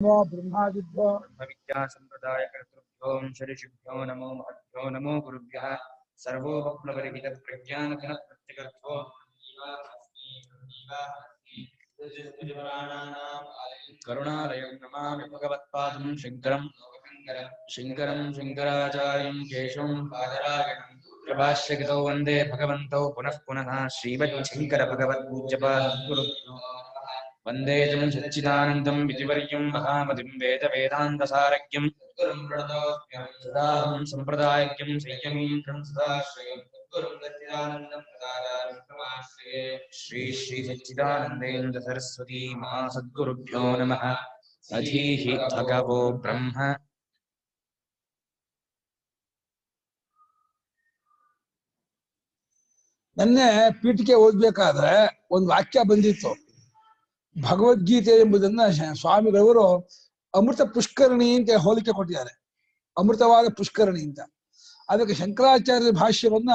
ब्रह्मादिभ्यो ब्रह्मविद्या संप्रदाय कर्तृभ्यो ऋषिभ्यो नमो गुरुभ्यः सर्वोपप्लवरिहित प्रज्ञानघन प्रत्यगर्थो करुणालयं नमामि भगवत्पादं शङ्कराचार्यं केशवं बादरायणं प्रभाष्यकृतौ वन्दे भगवन्तौ पुनः पुनः श्रीमच्छङ्कर भगवत्पूज्यपादगुरुभ्यो वन्दे तं सच्चिदानन्दं विधिवर्यं महामतिं वेदान्तसारज्ञं सदाहं सम्प्रदायज्ञं संयमीं श्री श्री सच्चिदानन्देन्द्र सरस्वती महासद्गुरुभ्यो नमः। अधीः भगवो ब्रह्म ನನ್ನೆ ಪೀಠಿಕೆ ಓದ್ಬೇಕಾದ್ರೆ ಒಂದು ವಾಕ್ಯ ಬಂದಿತ್ತು. ಭಗವದ್ಗೀತೆ ಎಂಬುದನ್ನ ಸ್ವಾಮಿಗಳವರು ಅಮೃತ ಪುಷ್ಕರಣಿ ಅಂತ ಹೋಲಿಕೆ ಕೊಟ್ಟಿದ್ದಾರೆ. ಅಮೃತವಾದ ಪುಷ್ಕರಣಿ ಅಂತ. ಅದಕ್ಕೆ ಶಂಕರಾಚಾರ್ಯ ಭಾಷ್ಯವನ್ನ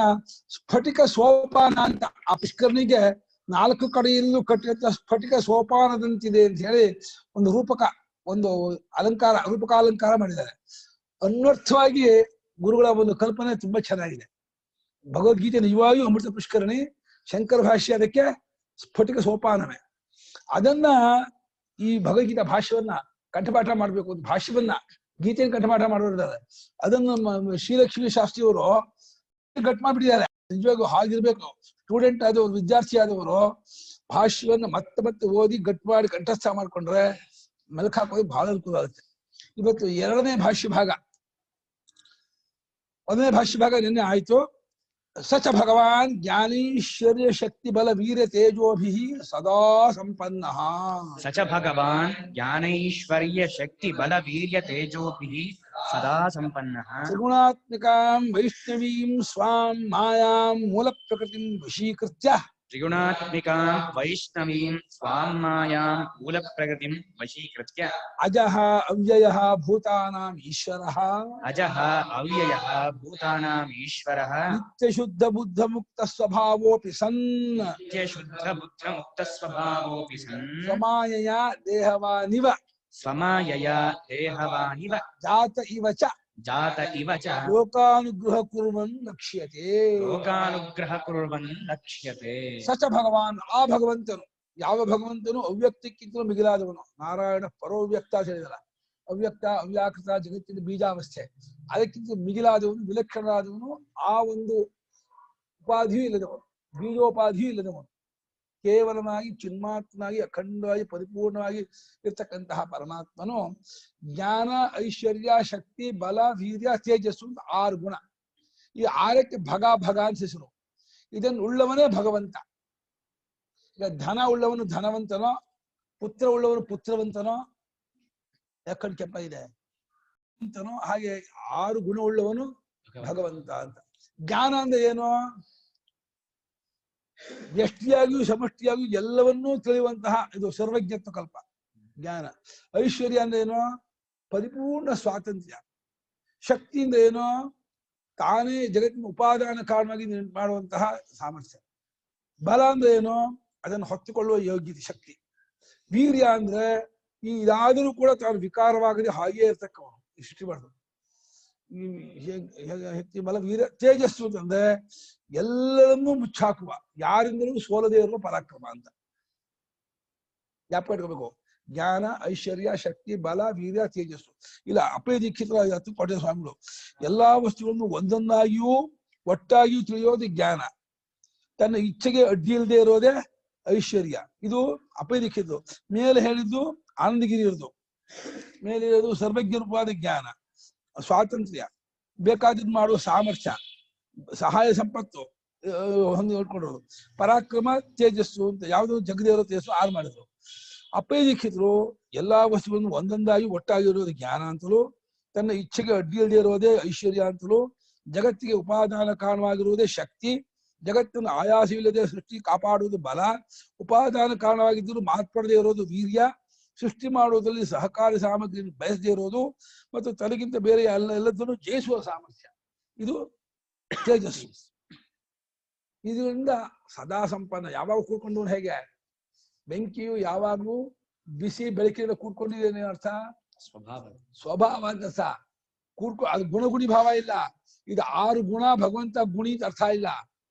ಸ್ಫಟಿಕ ಸೋಪಾನ ಅಂತ, ಆ ಪುಷ್ಕರಣಿಗೆ 4 ಕಡೆಯಲ್ಲೂ ಕಟ್ಟಿದ ಸ್ಫಟಿಕ ಸೋಪಾನದಂತಿದೆ ಅಂತ ಹೇಳಿ ಒಂದು ರೂಪಕಾಲಂಕಾರ ಮಾಡಿದ್ದಾರೆ. ಅನ್ವರ್ಥವಾಗಿ ಗುರುಗಳ ಒಂದು ಕಲ್ಪನೆ ತುಂಬಾ ಚೆನ್ನಾಗಿದೆ. ಭಗವದ್ಗೀತೆ ನಿಜವಾಗಿಯೂ ಅಮೃತ ಪುಷ್ಕರಣಿ, ಶಂಕರ ಭಾಷ್ಯ ಅದಕ್ಕೆ ಸ್ಫಟಿಕ ಸೋಪಾನವೇ. ಅದನ್ನ ಈ ಭಗವದ್ಗೀತಾ ಭಾಷ್ಯವನ್ನ ಕಂಠಪಾಠ ಮಾಡ್ಬೇಕು ಅಂತ ಭಾಷ್ಯವನ್ನ ಗೀತೆಯನ್ನು ಕಂಠಪಾಠ ಮಾಡೋರಿದ್ದಾರೆ. ಅದನ್ನು ಶ್ರೀಲಕ್ಷ್ಮೀ ಶಾಸ್ತ್ರಿಯವರು ಗಟ್ ಮಾಡ್ಬಿಟ್ಟಿದ್ದಾರೆ. ನಿಜವಾಗೂ ಹಾಗಿರ್ಬೇಕು. ಸ್ಟೂಡೆಂಟ್ ಆದವರು, ವಿದ್ಯಾರ್ಥಿ ಆದವರು ಭಾಷ್ಯವನ್ನ ಮತ್ತೆ ಓದಿ ಗಟ್ ಮಾಡಿ ಕಂಠಸ್ಥ ಮಾಡ್ಕೊಂಡ್ರೆ ಮೆಲುಕು ಹಾಕೋದು ಬಹಳ ಅನುಕೂಲ ಆಗುತ್ತೆ. ಇವತ್ತು 2ನೇ ಭಾಷ್ಯ ಭಾಗ. 1ನೇ ಭಾಷ್ಯ ಭಾಗ ನಿನ್ನೆ ಆಯ್ತು. ಸಚ ಭಗವಾನ್ ಜ್ಞಾನೈಶ್ವರ್ಯ ಶಕ್ತಿ ಬಲ ವೀರ್ಯ ತೇಜೋಭಿಃ ಸದಾ ಸಂಪನ್ನಃ. ಸಚ ಭಗವಾನ್ ಜ್ಞಾನೈಶ್ವರ್ಯ ಶಕ್ತಿ ಬಲ ವೀರ್ಯ ತೇಜೋಭಿಃ ಸದಾ ಸಂಪನ್ನಃ. ತ್ರಿಗುಣಾತ್ಮಿಕಾಂ ವೈಷ್ಣವೀಂ ಸ್ವಾಂ ಮಾಯಾಂ ಮೂಲ ಪ್ರಕೃತಿಂ ವಶೀಕೃತ್ಯ. ತ್ರಿಗುಣಾತ್ಮಿಕಾಂ ವೈಷ್ಣವೀಂ ಸ್ವಾಂ ಮಾಯಾಂ ಮೂಲ ಪ್ರಕೃತಿಂ ವಶೀಕೃತ್ಯ. ಅಜಃ ಅವ್ಯಯಃ ಭೂತಾನಾಂ ಈಶ್ವರಃ. ಅಜಃ ಅವ್ಯಯಃ ಭೂತಾನಾಂ ಈಶ್ವರಃ. ನಿತ್ಯ ಶುದ್ಧ ಬುದ್ಧ ಮುಕ್ತ ಸ್ವಭಾವೋಪಿ ಸನ್. ನಿತ್ಯ ಶುದ್ಧ ಬುದ್ಧ ಮುಕ್ತ ಸ್ವಭಾವೋಪಿ ಸನ್. ಸ್ವಮಾಯಯ ದೇಹವಾನಿವ. ಸ್ವಮಾಯಯ ದೇಹವಾನಿವ. ಜಾತ ಇವ ಚ. ಜಾತ ಇವ ಚ. ಲೋಕಾನುಗ್ರಹ ಕುರ್ವನ್ ಲಕ್ಷ್ಯತೆ. ಲೋಕಾನುಗ್ರಹ ಕುರ್ವನ್ ಲಕ್ಷ್ಯತೆ. ಸಚ ಭಗವಾನ್, ಆ ಭಗವಂತನು. ಯಾವ ಭಗವಂತನು? ಅವ್ಯಕ್ತಕ್ಕಿಂತಲೂ ಮಿಗಿಲಾದವನು. ನಾರಾಯಣ ಪರೋವ್ಯಕ್ತ ಅಂತ ಹೇಳಿದಲ್ಲ. ಅವ್ಯಕ್ತ, ಅವ್ಯಾಕೃತ, ಜಗತ್ತಿನ ಬೀಜಾವಸ್ಥೆ. ಅದಕ್ಕಿಂತ ಮಿಗಿಲಾದವನು, ವಿಲಕ್ಷಣರಾದವನು. ಆ ಒಂದು ಉಪಾಧಿಯೂ ಇಲ್ಲದವನು, ಬೀಜೋಪಾಧಿಯೂ ಇಲ್ಲದವನು. ಕೇವಲವಾಗಿ ಚಿನ್ಮಾತ್ಮನಾಗಿ ಅಖಂಡವಾಗಿ ಪರಿಪೂರ್ಣವಾಗಿ ಇರ್ತಕ್ಕಂತಹ ಪರಮಾತ್ಮನು ಜ್ಞಾನ, ಐಶ್ವರ್ಯ, ಶಕ್ತಿ, ಬಲ, ವೀರ್ಯ, ತೇಜಸ್ಸು ಅಂತ 6 ಗುಣ. ಈ 6ಕ್ಕೆ ಭಗ ಅಂತ ಹೆಸರು. ಇದನ್ನು ಉಳ್ಳವನೇ ಭಗವಂತ. ಈಗ ಧನ ಉಳ್ಳವನು ಧನವಂತನೋ, ಪುತ್ರ ಉಳ್ಳವನು ಪುತ್ರವಂತನೋ, ಯಾಕಂಡ್ ಕೆಂಪ ಇದೆ ಅಂತನೋ, ಹಾಗೆ 6 ಗುಣ ಉಳ್ಳವನು ಭಗವಂತ ಅಂತ. ಜ್ಞಾನ ಅಂದ್ರೆ ಏನು? ವ್ಯಷ್ಟಿಯಾಗಿಯೂ ಸಮಷ್ಟಿಯಾಗಿಯೂ ಎಲ್ಲವನ್ನೂ ತಿಳಿಯುವಂತಹ ಇದು ಸರ್ವಜ್ಞತ್ವ ಕಲ್ಪ ಜ್ಞಾನ. ಐಶ್ವರ್ಯ ಅಂದ್ರೆ ಏನು? ಪರಿಪೂರ್ಣ ಸ್ವಾತಂತ್ರ್ಯ. ಶಕ್ತಿ ಅಂದ್ರೆ ಏನು? ತಾನೇ ಜಗತ್ತಿನ ಉಪಾದಾನ ಕಾರಣವಾಗಿ ಮಾಡುವಂತಹ ಸಾಮರ್ಥ್ಯ. ಬಲ ಅಂದ್ರೆ ಏನು? ಅದನ್ನು ಹೊತ್ತುಕೊಳ್ಳುವ ಯೋಗ್ಯತೆ, ಶಕ್ತಿ. ವೀರ್ಯ ಅಂದ್ರೆ ಇದಾದರೂ ಕೂಡ ತಾನು ವಿಕಾರವಾಗದೆ ಹಾಗೇ ಇರ್ತಕ್ಕವನು, ಸೃಷ್ಟಿ ಮಾಡುದು. ಶಕ್ತಿ, ಬಲ, ವೀರ್ಯ. ತೇಜಸ್ಸು ಅಂತಂದ್ರೆ ಎಲ್ಲರನ್ನೂ ಮುಚ್ಚಾಕುವ, ಯಾರಿಂದಲೂ ಸೋಲದೇ ಇರುವ ಪರಾಕ್ರಮ ಅಂತ ಜ್ಞಾಪಕ ಇಟ್ಕೋಬೇಕು. ಜ್ಞಾನ, ಐಶ್ವರ್ಯ, ಶಕ್ತಿ, ಬಲ, ವೀರ್ಯ, ತೇಜಸ್ಸು. ಇಲ್ಲ ಅಪೇ ದೀಕ್ಷಿತರಾಗಿ ಕೊಟ್ಟೆ ಸ್ವಾಮಿಗಳು ಎಲ್ಲಾ ವಸ್ತುಗಳನ್ನು ಒಂದೊಂದಾಗಿಯೂ ಒಟ್ಟಾಗಿಯೂ ತಿಳಿಯೋದು ಜ್ಞಾನ. ತನ್ನ ಇಚ್ಛೆಗೆ ಅಡ್ಡಿ ಇಲ್ಲದೆ ಇರೋದೇ ಐಶ್ವರ್ಯ. ಇದು ಅಪೇ ದೀಕ್ಷಿತರು. ಮೇಲೆ ಹೇಳಿದ್ದು ಆನಂದಗಿರಿ ಇರೋದು. ಮೇಲೆ ಇರೋದು ಸರ್ವಜ್ಞ ರೂಪವಾದ ಜ್ಞಾನ, ಸ್ವಾತಂತ್ರ್ಯ, ಬೇಕಾದದ್ದು ಮಾಡುವ ಸಾಮರ್ಥ್ಯ, ಸಹಾಯ ಸಂಪತ್ತು ಹೊಂದಿ ನೋಡ್ಕೊಂಡ್ರು. ಪರಾಕ್ರಮ, ತೇಜಸ್ಸು ಅಂತ ಯಾವ್ದು ಜಗದೇ ಇರೋ ತೇಜಸ್ಸು 6 ಮಾಡಿದ್ರು. ಅಪೇಕ್ಷಿತರು ಎಲ್ಲಾ ವಸ್ತುಗಳನ್ನು ಒಂದೊಂದಾಗಿ ಒಟ್ಟಾಗಿರೋದು ಜ್ಞಾನ ಅಂತಲೂ, ತನ್ನ ಇಚ್ಛೆಗೆ ಅಡ್ಡಿ ಇಲ್ಲದೆ ಇರೋದೇ ಐಶ್ವರ್ಯ ಅಂತಲೂ, ಜಗತ್ತಿಗೆ ಉಪಾದಾನ ಕಾರಣವಾಗಿರುವುದೇ ಶಕ್ತಿ, ಜಗತ್ತನ್ನು ಆಯಾಸವಿಲ್ಲದೆ ಸೃಷ್ಟಿ ಕಾಪಾಡುವುದು ಬಲ, ಉಪಾದಾನ ಕಾರಣವಾಗಿದ್ದರೂ ಮಾರ್ಪಡದೆ ಇರೋದು ವೀರ್ಯ, ಸೃಷ್ಟಿ ಮಾಡುವುದರಲ್ಲಿ ಸಹಕಾರಿ ಸಾಮಗ್ರಿಯನ್ನು ಬಯಸದೇ ಇರೋದು, ಮತ್ತು ತನಗಿಂತ ಬೇರೆ ಎಲ್ಲದನ್ನು ಜಯಿಸುವ ಸಾಮರ್ಥ್ಯ, ಇದು ತೇಜಸ್ಸು. ಇದರಿಂದ ಸದಾ ಸಂಪನ್ನ. ಯಾವಾಗ ಕೂತ್ಕೊಂಡು ಹೇಗೆ ಬೆಂಕಿಯು ಯಾವಾಗಲೂ ಬಿಸಿ ಬೆಳಕಿನಿಂದ ಕೂಡ್ಕೊಂಡಿದ್ದೇನೆ ಅರ್ಥ ಸ್ವಭಾವ. ಸ್ವಭಾವ ಅಂತ ಅರ್ಥ. ಅದು ಗುಣಗುಣಿ ಭಾವ ಇಲ್ಲ. ಇದು 6 ಗುಣ ಭಗವಂತ ಗುಣಿ ಅಂತ ಅರ್ಥ ಇಲ್ಲ.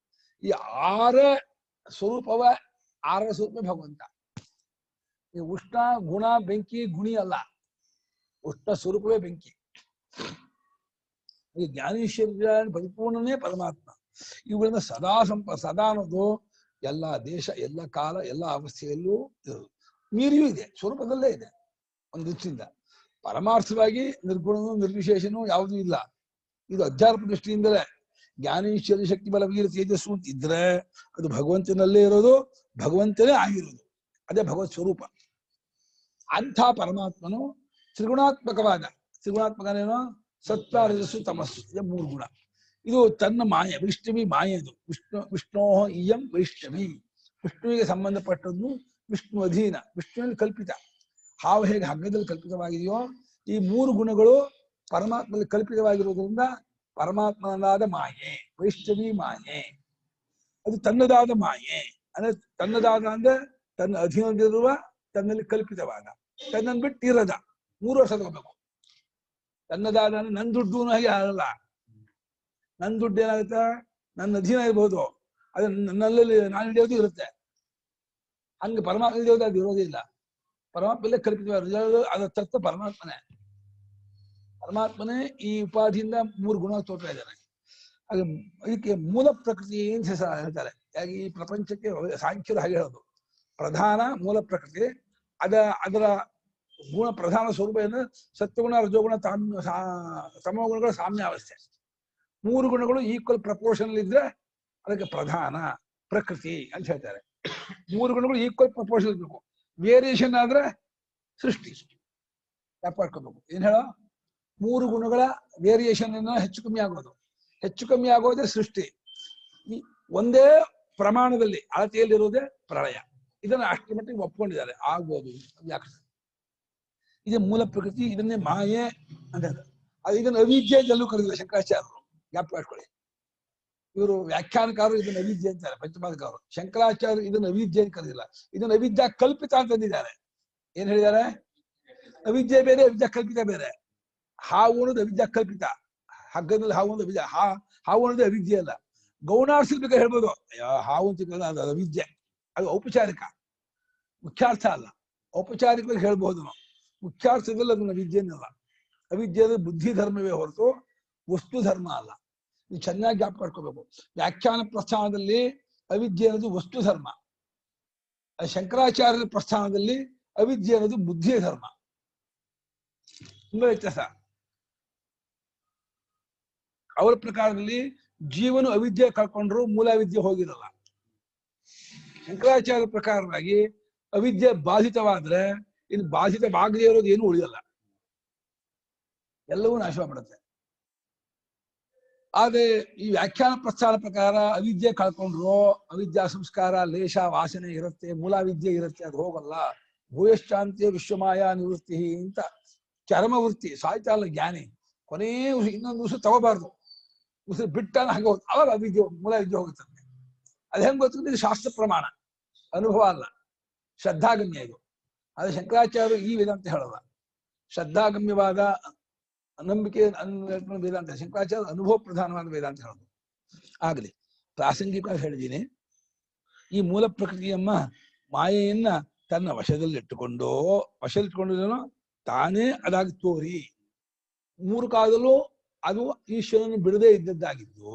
ಈ 6 ಸ್ವರೂಪವ 6 ಸ್ವರೂಪ ಭಗವಂತ. ಈ ಉಷ್ಣ ಗುಣ ಬೆಂಕಿ ಗುಣಿ ಅಲ್ಲ, ಉಷ್ಣ ಸ್ವರೂಪವೇ ಬೆಂಕಿ. ಈ ಜ್ಞಾನೇಶ್ವರ್ಯ ಪರಿಪೂರ್ಣನೇ ಪರಮಾತ್ಮ. ಇವುಗಳಿಂದ ಸದಾ ಅನ್ನೋದು ಎಲ್ಲ ದೇಶ, ಎಲ್ಲ ಕಾಲ, ಎಲ್ಲ ಅವಸ್ಥೆಯಲ್ಲೂ ಇರೋದು. ಮೀರಿಯೂ ಇದೆ, ಸ್ವರೂಪದಲ್ಲೇ ಇದೆ ಒಂದು ದೃಷ್ಟಿಯಿಂದ. ಪರಮಾರ್ಥವಾಗಿ ನಿರ್ಗುಣನು ನಿರ್ವಿಶೇಷನೂ ಯಾವುದೂ ಇಲ್ಲ. ಇದು ಅಧ್ಯಾತ್ಮ ದೃಷ್ಟಿಯಿಂದಲೇ ಜ್ಞಾನೇಶ್ವರ್ಯ ಶಕ್ತಿ ಬಲ ವೀರ ತೇಜಸ್ಸು ಅಂತ ಇದ್ರೆ ಅದು ಭಗವಂತನಲ್ಲೇ ಇರೋದು, ಭಗವಂತನೇ ಆಗಿರೋದು. ಅದೇ ಭಗವತ್ ಸ್ವರೂಪ. ಅಂಥ ಪರಮಾತ್ಮನು ತ್ರಿಗುಣಾತ್ಮಕವಾದ, ತ್ರಿಗುಣಾತ್ಮಕನೇನೋ ಸತ್ವ ರಜಸ್ಸು ತಮಸ್ಸು, ಇದೆ 3 ಗುಣ. ಇದು ತನ್ನ ಮಾಯೆ, ವೈಷ್ಣವಿ ಮಾಯೆ. ಇದು ವಿಷ್ಣೋ ಇಯಂ ವೈಷ್ಣವಿ, ವಿಷ್ಣುವಿಗೆ ಸಂಬಂಧಪಟ್ಟದ್ದು, ವಿಷ್ಣು ಅಧೀನ, ವಿಷ್ಣುವಿನಲ್ಲಿ ಕಲ್ಪಿತ. ಹಾವು ಹೇಗೆ ಹಗ್ಗದಲ್ಲಿ ಕಲ್ಪಿತವಾಗಿದೆಯೋ ಈ 3 ಗುಣಗಳು ಪರಮಾತ್ಮದಲ್ಲಿ ಕಲ್ಪಿತವಾಗಿರುವುದರಿಂದ ಪರಮಾತ್ಮನಾದ ಮಾಯೆ, ವೈಷ್ಣವಿ ಮಾಯೆ. ಅದು ತನ್ನದಾದ ಮಾಯೆ ಅಂದ್ರೆ ತನ್ನದಾದ ಅಂದ್ರೆ ತನ್ನ ಅಧೀನದಲ್ಲಿರುವ, ತನ್ನಲ್ಲಿ ಕಲ್ಪಿತವಾದ, ತನ್ನನ್ನು ಬಿಟ್ಟು ಇರದ. 3 ವರ್ಷ ತಗೋಬೇಕು. ತನ್ನದಾದ ಅಂದ್ರೆ ನನ್ನ ದುಡ್ಡು ಹಾಗೆ ಆಗಲ್ಲ. ನನ್ನ ದುಡ್ಡು ಏನಾಗುತ್ತೆ, ನನ್ನ ಅಧೀನ ಇರ್ಬೋದು, ಅದು ನನ್ನಲ್ಲಿ ನಾನು ಹಿಡಿಯೋದು ಇರುತ್ತೆ. ಹಂಗೆ ಪರಮಾತ್ಮ ಹಿಡಿಯೋದು ಅದು ಇರೋದೇ ಇಲ್ಲ. ಪರಮಾತ್ಮಲ್ಲೇ ಕಲ್ಪಿತವಾದ ಅದರ ತತ್ವ ಪರಮಾತ್ಮನೇ. ಪರಮಾತ್ಮನೇ ಈ ಉಪಾಧಿಯಿಂದ 3 ಗುಣ ತೋರ್ತಾ ಇದ್ದಾನೆ. ಅದಕ್ಕೆ ಮೂಲ ಪ್ರಕೃತಿ ಅಂತ ಹೇಳ್ತಾರೆ. ಹಾಗೆ ಈ ಪ್ರಪಂಚಕ್ಕೆ ಸಾಂಖ್ಯರು ಹಾಗೆ ಹೇಳೋದು, ಪ್ರಧಾನ ಮೂಲ ಪ್ರಕೃತಿ, ಅದರ ಗುಣ ಪ್ರಧಾನ ಸ್ವರೂಪ ಏನು, ಸತ್ವಗುಣ ರಜೋಗುಣ ತಮೋಗುಣಗಳ ಸಾಮ್ಯಾವಸ್ಥೆ. 3 ಗುಣಗಳು ಈಕ್ವಲ್ ಪ್ರಪೋರ್ಷನ್ ಇದ್ರೆ ಅದಕ್ಕೆ ಪ್ರಧಾನ ಪ್ರಕೃತಿ ಅಂತ ಹೇಳ್ತಾರೆ. 3 ಗುಣಗಳು ಈಕ್ವಲ್ ಪ್ರಪೋರ್ಷನ್ ಇರ್ಬೇಕು. ವೇರಿಯೇಷನ್ ಆದ್ರೆ ಸೃಷ್ಟಿ. ತಪ್ಪಾಡ್ಕೋಬೇಕು. ಏನ್ ಹೇಳೋ, 3 ಗುಣಗಳ ವೇರಿಯೇಷನ್ ಹೆಚ್ಚು ಕಮ್ಮಿ ಆಗೋದು, ಹೆಚ್ಚು ಕಮ್ಮಿ ಆಗೋದೇ ಸೃಷ್ಟಿ. ಈ ಒಂದೇ ಪ್ರಮಾಣದಲ್ಲಿ ಅಳತೆಯಲ್ಲಿರುವುದೇ ಪ್ರಳಯ. ಇದನ್ನ ಅಷ್ಟರ ಮಟ್ಟಿಗೆ ಒಪ್ಕೊಂಡಿದ್ದಾರೆ. ಆಗ್ಬೋದು ವ್ಯಾಖ್ಯಾನ. ಇದೇ ಮೂಲ ಪ್ರಕೃತಿ, ಇದನ್ನೇ ಮಾಯೆ ಅಂತ. ಅದು ಇದನ್ನ ಅವಿದ್ಯೆ ಎಲ್ಲೂ ಕರೆದಿಲ್ಲ ಶಂಕರಾಚಾರ್ಯರು. ಜ್ಞಾಪಕ ಮಾಡ್ಕೊಳ್ಳಿ. ಇವರು ವ್ಯಾಖ್ಯಾನಕಾರರು ಇದನ್ನ ಅವಿದ್ಯೆ ಅಂತಾರೆ, ಪಂಚಮಾಧಿಕಾರರು. ಶಂಕರಾಚಾರ್ಯರು ಇದನ್ನ ಅವಿದ್ಯೆ ಅಂತ ಕರೆದಿಲ್ಲ, ಇದನ್ನ ಅವಿದ್ಯಾ ಕಲ್ಪಿತ ಅಂತಂದಿದ್ದಾರೆ. ಏನ್ ಹೇಳಿದ್ದಾರೆ, ಅವಿದ್ಯೆ ಬೇರೆ, ಅವಿದ್ಯಾ ಕಲ್ಪಿತ ಬೇರೆ. ಹಾವು ಅನ್ನೋದು ಅವಿದ್ಯಾ ಕಲ್ಪಿತ, ಹಗ್ಗದಲ್ಲಿ ಹಾವು ಅನ್ನೋದು ಅವಿದ್ಯೆ. ಹಾವು ಅನ್ನೋದು ಅವಿದ್ಯೆ ಅಲ್ಲ. ಗೌಣಾರ್ಥ ಹೇಳ್ಬೋದು, ಹಾವು ಅಂತ ಅದು ಅವಿದ್ಯೆ, ಅದು ಔಪಚಾರಿಕ, ಮುಖ್ಯಾರ್ಥ ಅಲ್ಲ. ಔಪಚಾರಿಕವಾಗಿ ಹೇಳ್ಬಹುದು ನಾವು, ಮುಖ್ಯಾರ್ಥದಲ್ಲಿ ಅದನ್ನ ಅವಿದ್ಯೆನಲ್ಲ. ಅವಿದ್ಯೆ ಅಂದ್ರೆ ಬುದ್ಧಿ ಧರ್ಮವೇ ಹೊರತು ವಸ್ತು ಧರ್ಮ ಅಲ್ಲ. ನೀವು ಚೆನ್ನಾಗಿ ಜ್ಞಾಪಕ ಮಾಡ್ಕೋಬೇಕು. ವ್ಯಾಖ್ಯಾನ ಪ್ರಸ್ಥಾನದಲ್ಲಿ ಅವಿದ್ಯೆ ಅನ್ನೋದು ವಸ್ತು ಧರ್ಮ, ಶಂಕರಾಚಾರ್ಯರ ಪ್ರಸ್ಥಾನದಲ್ಲಿ ಅವಿದ್ಯೆ ಅನ್ನೋದು ಬುದ್ಧಿಯ ಧರ್ಮ. ತುಂಬಾ ವ್ಯತ್ಯಾಸ. ಅವರ ಪ್ರಕಾರದಲ್ಲಿ ಜೀವನು ಅವಿದ್ಯೆ ಕಳ್ಕೊಂಡ್ರು ಮೂಲಾವಿದ್ಯೆ ಹೋಗಿರಲ್ಲ. ಶಂಕರಾಚಾರ್ಯ ಪ್ರಕಾರವಾಗಿ ಅವಿದ್ಯೆ ಬಾಧಿತವಾದ್ರೆ ಇನ್ನು ಬಾಧಿತವಾಗದೇ ಇರೋದು ಏನು ಉಳಿಯಲ್ಲ, ಎಲ್ಲವೂ ನಾಶ ಮಾಡುತ್ತೆ. ಆದ್ರೆ ಈ ವ್ಯಾಖ್ಯಾನ ಪ್ರಸ್ಥಾನ ಪ್ರಕಾರ ಅವಿದ್ಯೆ ಕಳ್ಕೊಂಡ್ರು, ಅವಿದ್ಯಾ ಸಂಸ್ಕಾರ ಲೇಷ ವಾಸನೆ ಇರುತ್ತೆ, ಮೂಲಾವಿದ್ಯೆ ಇರುತ್ತೆ, ಅದು ಹೋಗಲ್ಲ. ಭೂಯಶ್ಚಾಂತಿ ವಿಶ್ವಮಾಯ ನಿವೃತ್ತಿ ಅಂತ ಚರ್ಮವೃತ್ತಿ ಸಾಯ್ತಾ ಅಲ್ಲ ಜ್ಞಾನಿ. ಕೊನೇ ಇನ್ನೊಂದು ಉಸಿರು ತಗೋಬಾರ್ದು, ಉಸಿರು ಬಿಟ್ಟಾನ ಹಾಗೆ ಹೋಗುತ್ತೆ, ಅವಾಗ ಅವಿದ್ಯೆ ಮೂಲಾವಿದ್ಯೆ ಹೋಗುತ್ತೆ. ಅದು ಹೆಂಗ್ ಗೊತ್ತಿದೆ, ಇದು ಶಾಸ್ತ್ರ ಪ್ರಮಾಣ, ಅನುಭವ ಅಲ್ಲ, ಶ್ರದ್ಧಾಗಮ್ಯ ಇದು. ಆದ್ರೆ ಶಂಕರಾಚಾರ್ಯರು ಈ ವೇದಾಂತ ಹೇಳಲ್ಲ. ಶ್ರದ್ಧಾಗಮ್ಯವಾದ ನಂಬಿಕೆ ವೇದಾಂತ, ಶಂಕರಾಚಾರ್ಯ ಅನುಭವ ಪ್ರಧಾನವಾದ ವೇದಾಂತ ಹೇಳೋದು. ಆಗಲಿ, ಪ್ರಾಸಂಗಿಕವಾಗಿ ಹೇಳಿದ್ದೀನಿ. ಈ ಮೂಲ ಪ್ರಕೃತಿಯಮ್ಮ ಮಾಯೆಯನ್ನ ತನ್ನ ವಶದಲ್ಲಿಟ್ಟುಕೊಂಡು ತಾನೇ ಅದಾಗಿ ತೋರಿ 3 ಕಾಲದಲ್ಲೂ ಅದು ಈಶ್ವರನ ಬಿಡದೇ ಇದ್ದದ್ದಾಗಿದ್ದು,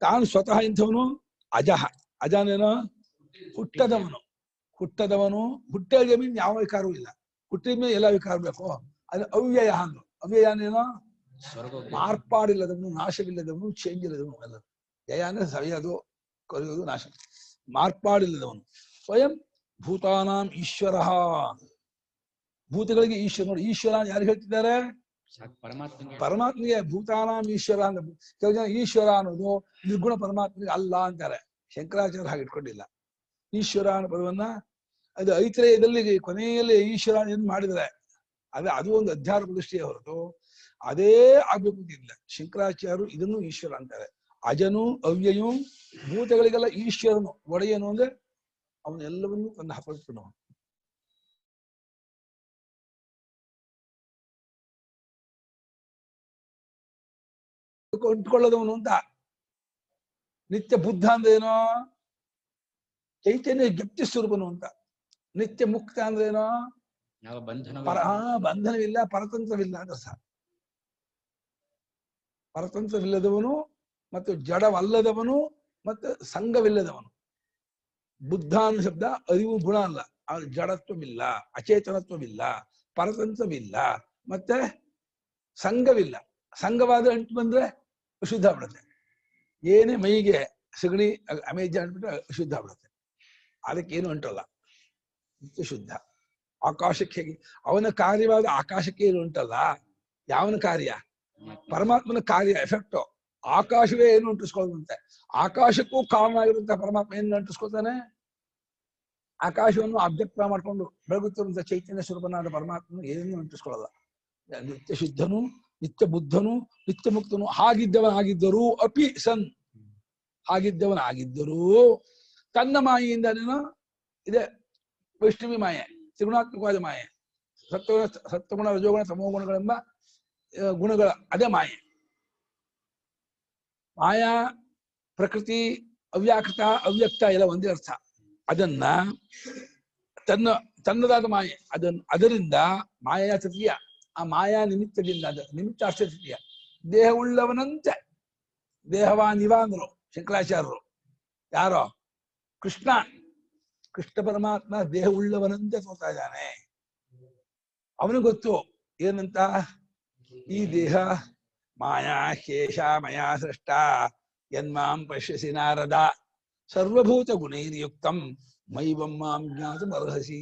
ತಾನು ಸ್ವತಃ ಇಂಥವನು ಅಜಃ. ಅಜನೇನೋ ಹುಟ್ಟದವನು. ಹುಟ್ಟಿದ ಜಮೀನ್ ಯಾವ ವಿಕಾರವೂ ಇಲ್ಲ. ಹುಟ್ಟಿದ ಮೇಲೆ ಎಲ್ಲ ವಿಕಾರ ಬೇಕು. ಅದು ಅವ್ಯಯ ಅಂದ್ರು. ಅವ್ಯಯನೇನೋ ಮಾರ್ಪಾಡಿಲ್ಲದವನು, ನಾಶವಿಲ್ಲದವನು, ಚೇಂಜ್ ಇಲ್ಲದವನು. ಎಲ್ಲ ಜಯ ಅಂದ್ರೆ ಸವಿಯೋದು, ಕೊರೆಯೋದು, ನಾಶ. ಮಾರ್ಪಾಡಿಲ್ಲದವನು. ಸ್ವಯಂ ಭೂತಾನಾಂ ಈಶ್ವರ. ಭೂತಗಳಿಗೆ ಈಶ್ವರ. ನೋಡಿ, ಈಶ್ವರ ಯಾರು ಹೇಳ್ತಿದ್ದಾರೆ, ಪರಮಾತ್ಮಗೆ. ಭೂತಾನಾಂ ಈಶ್ವರ ಅಂತ. ಕೆಲವು ಜನ ಈಶ್ವರ ಅನ್ನೋದು ನಿರ್ಗುಣ ಪರಮಾತ್ಮಗೆ ಅಲ್ಲ ಅಂತಾರೆ. ಶಂಕರಾಚಾರ್ಯ ಹಾಗೆ ಇಟ್ಕೊಂಡಿಲ್ಲ. ಈಶ್ವರ ಅನ್ನೋ ಪದವನ್ನ ಅದು ಐತ್ರೇಯದಲ್ಲಿ ಕೊನೆಯಲ್ಲಿ ಈಶ್ವರ ಏನು ಮಾಡಿದರೆ ಅದು ಒಂದು ಅಧ್ಯಾತ್ಮ ದೃಷ್ಟಿಯ ಹೊರತು ಅದೇ ಆಗ್ಬೇಕು ಅಂತಿಲ್ಲ. ಶಂಕರಾಚಾರ್ಯರು ಇದನ್ನು ಈಶ್ವರ ಅಂತಾರೆ. ಅಜನು ಅವ್ಯಯು ಭೂತಗಳಿಗೆಲ್ಲ ಈಶ್ವರನು ಒಡೆಯನು ಅಂದ್ರೆ ಅವನೆಲ್ಲವನ್ನೂ ತನ್ನ ಹಪಡಿಸ್ತಾನು. ಅಂಟ್ಕೊಳ್ಳೋದವನು ಅಂತ. ನಿತ್ಯ ಬುದ್ಧ ಅಂದ್ರೇನೋ ಚೈತನ್ಯ ಜ್ಞಪ್ತಿ ಸ್ವರೂಪನು ಅಂತ. ನಿತ್ಯ ಮುಕ್ತ ಅಂದ್ರೇನೋ ಯಾವ ಬಂಧನವಿಲ್ಲ, ಪರತಂತ್ರವಿಲ್ಲ ಅಂತ ಅರ್ಥ. ಪರತಂತ್ರವಿಲ್ಲದವನು ಮತ್ತು ಜಡವಲ್ಲದವನು ಮತ್ತು ಸಂಘವಿಲ್ಲದವನು. ಬುದ್ಧ ಅನ್ನೋ ಶಬ್ದ ಅರಿವು ಗುಣ ಅಲ್ಲ, ಜಡತ್ವವಿಲ್ಲ, ಅಚೇತನತ್ವವಿಲ್ಲ, ಪರತಂತ್ರವಿಲ್ಲ, ಮತ್ತೆ ಸಂಘವಿಲ್ಲ. ಸಂಘವಾದ ಅಂಟು ಬಂದ್ರೆ ಅಶುದ್ಧ ಆಗ್ಬಿಡುತ್ತೆ. ಏನೇ ಮೈಗೆ ಸಗಣಿ ಅಮೇಜ ಅಂಟ್ಬಿಟ್ರೆ ಅಶುದ್ಧ ಆಗ್ಬಿಡುತ್ತೆ. ಅದಕ್ಕೇನು ಅಂಟಲ್ಲ, ನಿತ್ಯ ಶುದ್ಧ. ಆಕಾಶಕ್ಕೆ ಹೇಗೆ ಅವನ ಕಾರ್ಯವಾದ ಆಕಾಶಕ್ಕೆ ಏನು ಉಂಟಲ್ಲ, ಯಾವನ ಕಾರ್ಯ? ಪರಮಾತ್ಮನ ಕಾರ್ಯ, ಎಫೆಕ್ಟು. ಆಕಾಶವೇ ಏನು ಅಂಟಿಸ್ಕೊಳ್ಳುವಂತೆ, ಆಕಾಶಕ್ಕೂ ಕಾರಣ ಆಗಿರುವಂತಹ ಪರಮಾತ್ಮ ಏನು ಅಂಟಿಸ್ಕೊಳ್ತಾನೆ? ಆಕಾಶವನ್ನು ಅಬ್ಜೆಕ್ಟ್ ಮಾಡ್ಕೊಂಡು ಬೆಳಗುತ್ತಿರುವಂತಹ ಚೈತನ್ಯ ಸ್ವರೂಪನಾದ ಪರಮಾತ್ಮನು ಏನನ್ನು ಅಂಟಿಸ್ಕೊಳ್ಳಲ್ಲ. ನಿತ್ಯ ಶುದ್ಧನು, ನಿತ್ಯ ಬುದ್ಧನು, ನಿತ್ಯ ಮುಕ್ತನು. ಹಾಗಿದ್ದವನಾಗಿದ್ದರೂ ಅಪಿ ಸನ್, ಹಾಗಿದ್ದವನಾಗಿದ್ದರೂ ತನ್ನ ಮಾಯೆಯಿಂದನೇನೋ ಇದೆ ವೈಷ್ಣವಿ ಮಾಯೆ, ತ್ರಿಗುಣಾತ್ಮಕವಾದ ಮಾಯೆ, ಸತ್ವಗುಣ ರಜೋಗುಣ ತಮೋಗುಣಗಳೆಂಬ ಗುಣಗಳ ಅದೇ ಮಾಯೆ. ಮಾಯಾ, ಪ್ರಕೃತಿ, ಅವ್ಯಾಕೃತ, ಅವ್ಯಕ್ತ ಎಲ್ಲ ಒಂದೇ ಅರ್ಥ. ಅದನ್ನ ತನ್ನದಾದ ಮಾಯೆ, ಅದರಿಂದ ಮಾಯಾ ತೃತೀಯ, ಆ ಮಾಯಾ ನಿಮಿತ್ತದಿಂದ, ನಿಮಿತ್ತಾರ್ಥ ತೃತೀಯ. ದೇಹವುಳ್ಳವನಂತೆ, ದೇಹವಾನಿವ ಅಂದ್ರು ಶಂಕರಾಚಾರ್ಯರು. ಯಾರೋ? ಕೃಷ್ಣ ಪರಮಾತ್ಮ ದೇಹವುಳ್ಳವನಂತೆ ತೋರ್ತಾ ಇದ್ದಾನೆ. ಅವನಿಗೆ ಗೊತ್ತು ಏನಂತ, ಈ ದೇಹ ಮಾಯಾ ಶೇಷ ಮಯಾ ಸೃಷ್ಟ ಯನ್ಮಾಂ ಪಶ್ಯಸಿ ನಾರದ ಸರ್ವಭೂತ ಗುಣೈರ್ಯುಕ್ತಂ ಮೈವಂ ಮಾಂ ಜ್ಞಾತುಂ ಅರ್ಹಸಿ.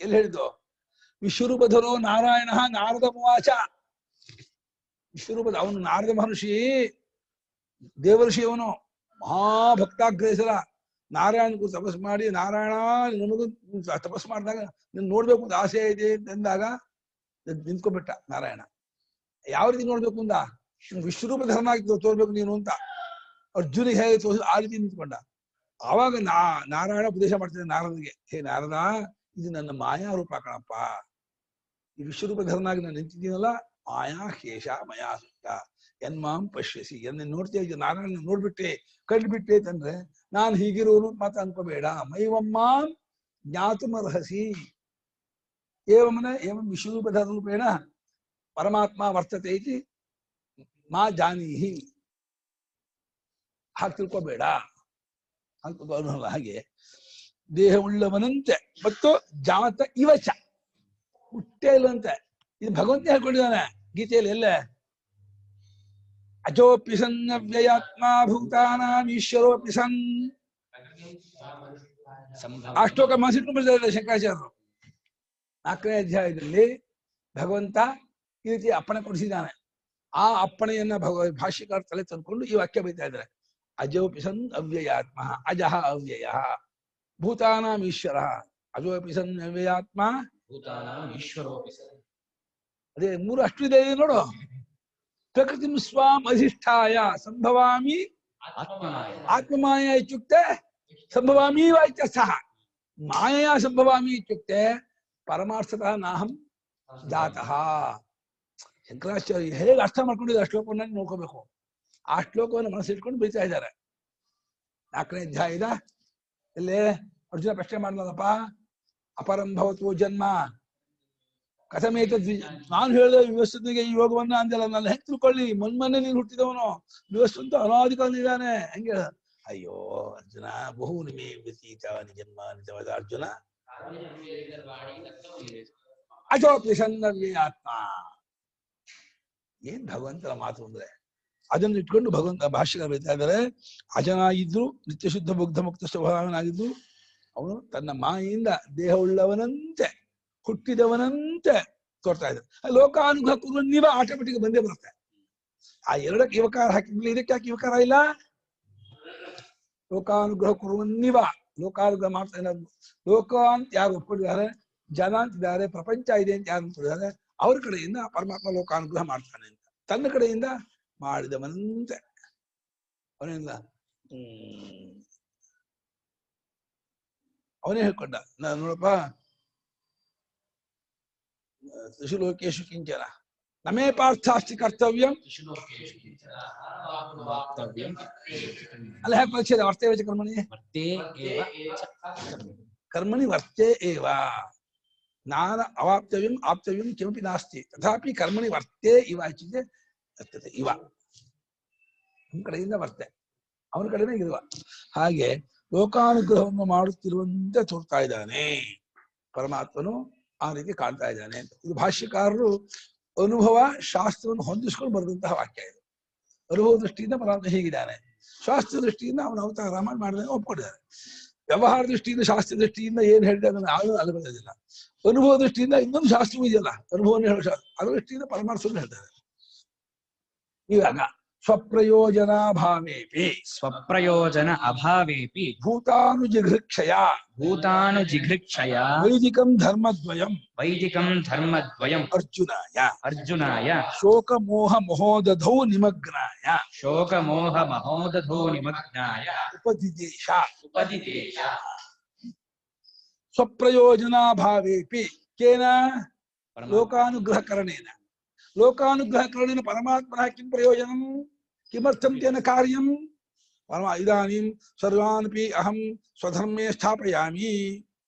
ಎಲ್ಲಿ ಹೇಳಿದ್ದು? ವಿಶ್ವರೂಪಧರೋ ನಾರಾಯಣ ನಾರದ ಮುವಾಚ. ವಿಶ್ವರೂಪದ ಅವನು ನಾರದ ಮಹರ್ಷಿ, ದೇವರ್ಷಿ, ಅವನು ಮಹಾಭಕ್ತಾಗ್ರೇಸರ. ನಾರಾಯಣಗೂ ತಪಸ್ ಮಾಡಿ, ನಾರಾಯಣ ನಮಗೂ ತಪಸ್ ಮಾಡಿದಾಗ ನೀನು ನೋಡ್ಬೇಕು ಅಂತ ಆಸೆ ಇದೆ ಅಂದಾಗ ನಿಂತ್ಕೊಂಡ್ಬಿಟ್ಟ ನಾರಾಯಣ. ಯಾವ ರೀತಿ ನೋಡ್ಬೇಕು ಅಂದ? ವಿಶ್ವರೂಪ ಧರ್ಮಾಗಿ ತೋರ್ಬೇಕು ನೀನು ಅಂತ ಅರ್ಜುನಿಗೆ ಹೇಗೆ ತೋರಿಸಿ ಆ ರೀತಿ ನಿಂತ್ಕೊಂಡ. ಆವಾಗ ನಾರಾಯಣ ಉಪದೇಶ ಮಾಡ್ತಿದ್ದೆ ನಾರದನಿಗೆ, ಹೇ ನಾರದ, ಇದು ನನ್ನ ಮಾಯಾ ರೂಪ ಕಣಪ್ಪ. ಈ ವಿಶ್ವರೂಪ ಧರ್ಮಾಗಿ ನಾನು ನಿಂತಿದ್ದೀನಲ್ಲ, ಮಾಯಾ ಶೇಷ ಮಯಾ ಸುತ್ತ ಯನ್ಮಾಂ ಪಶ್ಯಸಿ, ಎನ್ನ ನೋಡ್ತೇವೆ. ನಾರಾಯಣ ನೋಡ್ಬಿಟ್ಟೆ, ಕಂಡುಬಿಟ್ಟೆ ಅಂತಂದ್ರೆ ನಾನು ಹೀಗಿರುವನು ಮಾತ್ರ ಅನ್ಕೋಬೇಡ. ಮೈವಮ್ಮಾಂ ಜ್ಞಾತುಂ ಅರ್ಹಸಿ. ಏವಂ ವಿಶ್ವರೂಪಧರ್ಮರೂಪೇಣ ಪರಮಾತ್ಮ ವರ್ತತೆ ಇತಿ ಮಾ ಜಾನೀಹಿ. ಹಾಗೆ ತಿಳ್ಕೋಬೇಡ ಅನ್ಕೋಲ್ಲ. ಹಾಗೆ ದೇಹವುಳ್ಳವನಂತೆ ಮತ್ತು ಜಾತ ಇವಚ, ಹುಟ್ಟೇ ಇಲ್ಲಂತೆ. ಇದು ಭಗವಂತ ಹೇಳ್ಕೊಂಡಿದ್ದಾನೆ ಗೀತೆಯಲ್ಲಿ. ಎಲ್ಲೇ? ಅಜೋಪಿ ಸನ್ ಅವ್ಯಯಾತ್ಮ ಭೂತಾನಾಂ ಈಶ್ವರೋಪಿ ಸನ್. ಆ ಶ್ಲೋಕ ಮನಸ್ಸಿಟ್ಕೊಂಡು ಬರ್ತಾರೆ ಶಂಕರಾಚಾರ್ಯರು. 4ನೇ ಅಧ್ಯಾಯದಲ್ಲಿ ಭಗವಂತ ಈ ರೀತಿ ಅಪ್ಪಣೆ ಕೊಡಿಸಿದ್ದಾನೆ. ಆ ಅಪ್ಪಣೆಯನ್ನ ಭಾಷ್ಯಕಾರ ತಲೆ ತಂದ್ಕೊಂಡು ಈ ವಾಕ್ಯ ಬೈತಾ ಇದ್ದಾರೆ. ಅಜೋಪಿ ಸನ್ ಅವ್ಯಯಾತ್ಮ, ಅಜಃ ಅವ್ಯಯ, ಭೂತಾನಾಂ ಈಶ್ವರ, ಅಜೋಪಿ ಸನ್ ಅವ್ಯಯಾತ್ಮ ಭೂತಾನಾಂ ಈಶ್ವರೋಪಿ ಸನ್. ಅದೇ 3 ಅಷ್ಟು ಇದೆ ನೋಡು. ಪ್ರಕೃತಿ ಸ್ವಾಂ ಅಧಿಷ್ಠಾಯ ಸಂಭವಾಮಿ ಆತ್ಮಮಾಯ ಇತ್ಯುಕ್ತೆ ಸಂಭವಾಮಿ ವಾ ಇತ್ಯರ್ಥಃ. ಮಾಯಾ ಸಂಭವಾಮಿ ಇತ್ಯುಕ್ತೆ ಪರಮಾರ್ಥತಃ ನಾಹಂ ಜಾತಃ. ಶಂಕರಾಚಾರ್ಯ ಹೇಗೆ ಅರ್ಥ ಮಾಡ್ಕೊಂಡಿದ್ದು ಆ ಶ್ಲೋಕವನ್ನ ನೋಡ್ಕೋಬೇಕು. ಆ ಶ್ಲೋಕವನ್ನು ಮನಸ್ಸಿಟ್ಕೊಂಡು ಬೀಳ್ತಾ ಇದ್ದಾರೆ. 4ನೇ ಅಧ್ಯಾಯದ ಇಲ್ಲೇ ಅರ್ಜುನ ಪ್ರಶ್ನೆ ಮಾಡ್ಲಪ್ಪ, ಅಪರಂಭವತು ಜನ್ಮ ಕಥಮೇತ. ನಾನು ಹೇಳಿದ ವಿವಸ್ವನಿಗೆ ಈ ಯೋಗವನ್ನ ಅಂದಲ್ಲ, ನಾನು ಹೆಂಗ್ ತಿಳ್ಕೊಳ್ಳಿ? ಮೊನ್ನೆ ನೀನು ಹುಟ್ಟಿದವನು, ವಿವಸ್ವಂತ ಅನಾದಿಕಾಲಿದ್ದಾನೆ. ಹಂಗೆ ಅಯ್ಯೋ ಅರ್ಜುನ, ಬಹು ನಿಮೇ ವ್ಯತೀತ ಜನ್ಮ ನಿಜವಾದ ಅರ್ಜುನ. ಅಜೋಪಿ ಸನ್ನವ್ಯಯಾತ್ಮ. ಏನ್ ಭಗವಂತನ ಮಾತು ಅಂದ್ರೆ, ಅದನ್ನು ಇಟ್ಕೊಂಡು ಭಗವಂತ ಭಾಷ್ಯಗಳು ಬರೀತಾ ಇದ್ದಾರೆ. ಅಜನಾಗಿದ್ರು, ನಿತ್ಯ ಶುದ್ಧ ಮುಗ್ಧ ಮುಕ್ತ ಸ್ವಭಾವನಾಗಿದ್ದು, ಅವನು ತನ್ನ ಮಾಯಿಂದ ದೇಹವುಳ್ಳವನಂತೆ ಹುಟ್ಟಿದವನಂತೆ ತೋರ್ತಾ ಇದ್ದಾರೆ. ಲೋಕಾನುಗ್ರಹ ಕುರುವನ್ನಿವ ಆಟೋಮೆಟಿಕ್ ಬಂದೇ ಬರುತ್ತೆ. ಆ 2ಕ್ಕೆ ಇವಕಾರ ಹಾಕಿದ್ಮೇಲೆ ಇದಕ್ಕೆ ಯಾಕೆ ಇವಕಾರ ಇಲ್ಲ? ಲೋಕಾನುಗ್ರಹ ಕುರುವನ್ನಿವ, ಲೋಕಾನುಗ್ರಹ ಮಾಡ್ತಾ ಇದ್ದಾರೆ. ಲೋಕ ಅಂತ ಯಾರು ಒಪ್ಕೊಂಡಿದ್ದಾರೆ, ಜನ ಅಂತಿದ್ದಾರೆ, ಪ್ರಪಂಚ ಇದೆ ಅಂತ ಯಾರು ಅಂತಿದ್ದಾರೆ, ಅವ್ರ ಕಡೆಯಿಂದ ಪರಮಾತ್ಮ ಲೋಕಾನುಗ್ರಹ ಮಾಡ್ತಾನೆ ಅಂತ. ತನ್ನ ಕಡೆಯಿಂದ ಮಾಡಿದವನಂತೆ ಅವನಿಂದ ಅವನೇ ಹೇಳ್ಕೊಂಡ. ನಾನು ನೋಡಪ್ಪ, ತ್ರಿಶು ಲೋಕೇಶು ಕಿಂಚನ ನಮೇ ಪಾರ್ಥಾಸ್ತಿ ಕರ್ತವ್ಯಂ ಅಲ್ಲ ಹೇಗೆ ಪರಿಚಯ ವರ್ತೇ ವೇಚ ಕರ್ಮಣಿ ಕರ್ಮಣಿ ವರ್ತೇ ಏವ ಜ್ಞಾನ ಅವಾಪ್ತವ್ಯಂ ಆಪ್ತವ್ಯಂ ಕಿಮಪಿ ನಾಸ್ತಿ ತಥಾಪಿ ಕರ್ಮಣಿ ವರ್ತೇ ಇವ ಇಚ್ಚಿದೆ ವರ್ತತೆ ಇವ ನಮ್ಮ ಕಡೆಯಿಂದ ವರ್ತೆ ಅವನ ಕಡೆನೇ ಇರುವ ಹಾಗೆ ಲೋಕಾನುಗ್ರಹವನ್ನು ಮಾಡುತ್ತಿರುವಂತೆ ತೋರ್ತಾ ಇದ್ದಾನೆ ಪರಮಾತ್ಮನು ಆ ರೀತಿ ಕಾಣ್ತಾ ಇದ್ದಾನೆ ಅಂತ. ಇದು ಭಾಷ್ಯಕಾರರು ಅನುಭವ ಶಾಸ್ತ್ರವನ್ನು ಹೊಂದಿಸ್ಕೊಂಡು ಬರೆದಂತಹ ವಾಕ್ಯ ಇದು. ಅನುಭವ ದೃಷ್ಟಿಯಿಂದ ಪರಮಾತ್ಮ ಹೀಗಿದ್ದಾನೆ, ಶಾಸ್ತ್ರ ದೃಷ್ಟಿಯಿಂದ ಅವನ ಅವತಾರ ರಾಮಾಯಣ ಮಾಡಿದಾಗ ಒಪ್ಕೊಂಡಿದ್ದಾರೆ. ವ್ಯವಹಾರ ದೃಷ್ಟಿಯಿಂದ ಶಾಸ್ತ್ರ ದೃಷ್ಟಿಯಿಂದ ಏನ್ ಹೇಳಿದಾಗ ಯಾರು ಅಲ್ಲಿ ಬರೋದಿಲ್ಲ. ಅನುಭವ ದೃಷ್ಟಿಯಿಂದ ಇನ್ನೊಂದು ಶಾಸ್ತ್ರವೂ ಇದೆಯಲ್ಲ, ಅನುಭವವನ್ನು ಹೇಳೋ ಶಾಸ್ತ್ರ, ಅದರ ದೃಷ್ಟಿಯಿಂದ ಪರಮಾರ್ಥವನ್ನು ಹೇಳ್ತಾರೆ. ಇವಾಗ ಸ್ವಪ್ರಯೋಜನಾಭಾವೇಪಿ ಸ್ವಪ್ರಯೋಜನ ಅಭಾವೇಪಿ ಭೂತಾನುಜಿಘೃಕ್ಷಯ ವೈದಿಕಂ ಧರ್ಮದ್ವಯಂ ಅರ್ಜುನಾಯ ಶೋಕಮೋಹ ಮಹೋದಧೌ ನಿಮಗ್ನಾಯ ಉಪದಿದೇಶ ಸ್ವಪ್ರಯೋಜನಾಭಾವೇಪಿ ಕೇನ ಲೋಕಾನುಗ್ರಹಕರಣೇನ ಪರಮಾತ್ಮನಃ ಕಿಂ ಪ್ರಯೋಜನಂ किमर्थं तेन कार्यं इदानीं सर्वानपि अहं स्वधर्मे स्थापयामि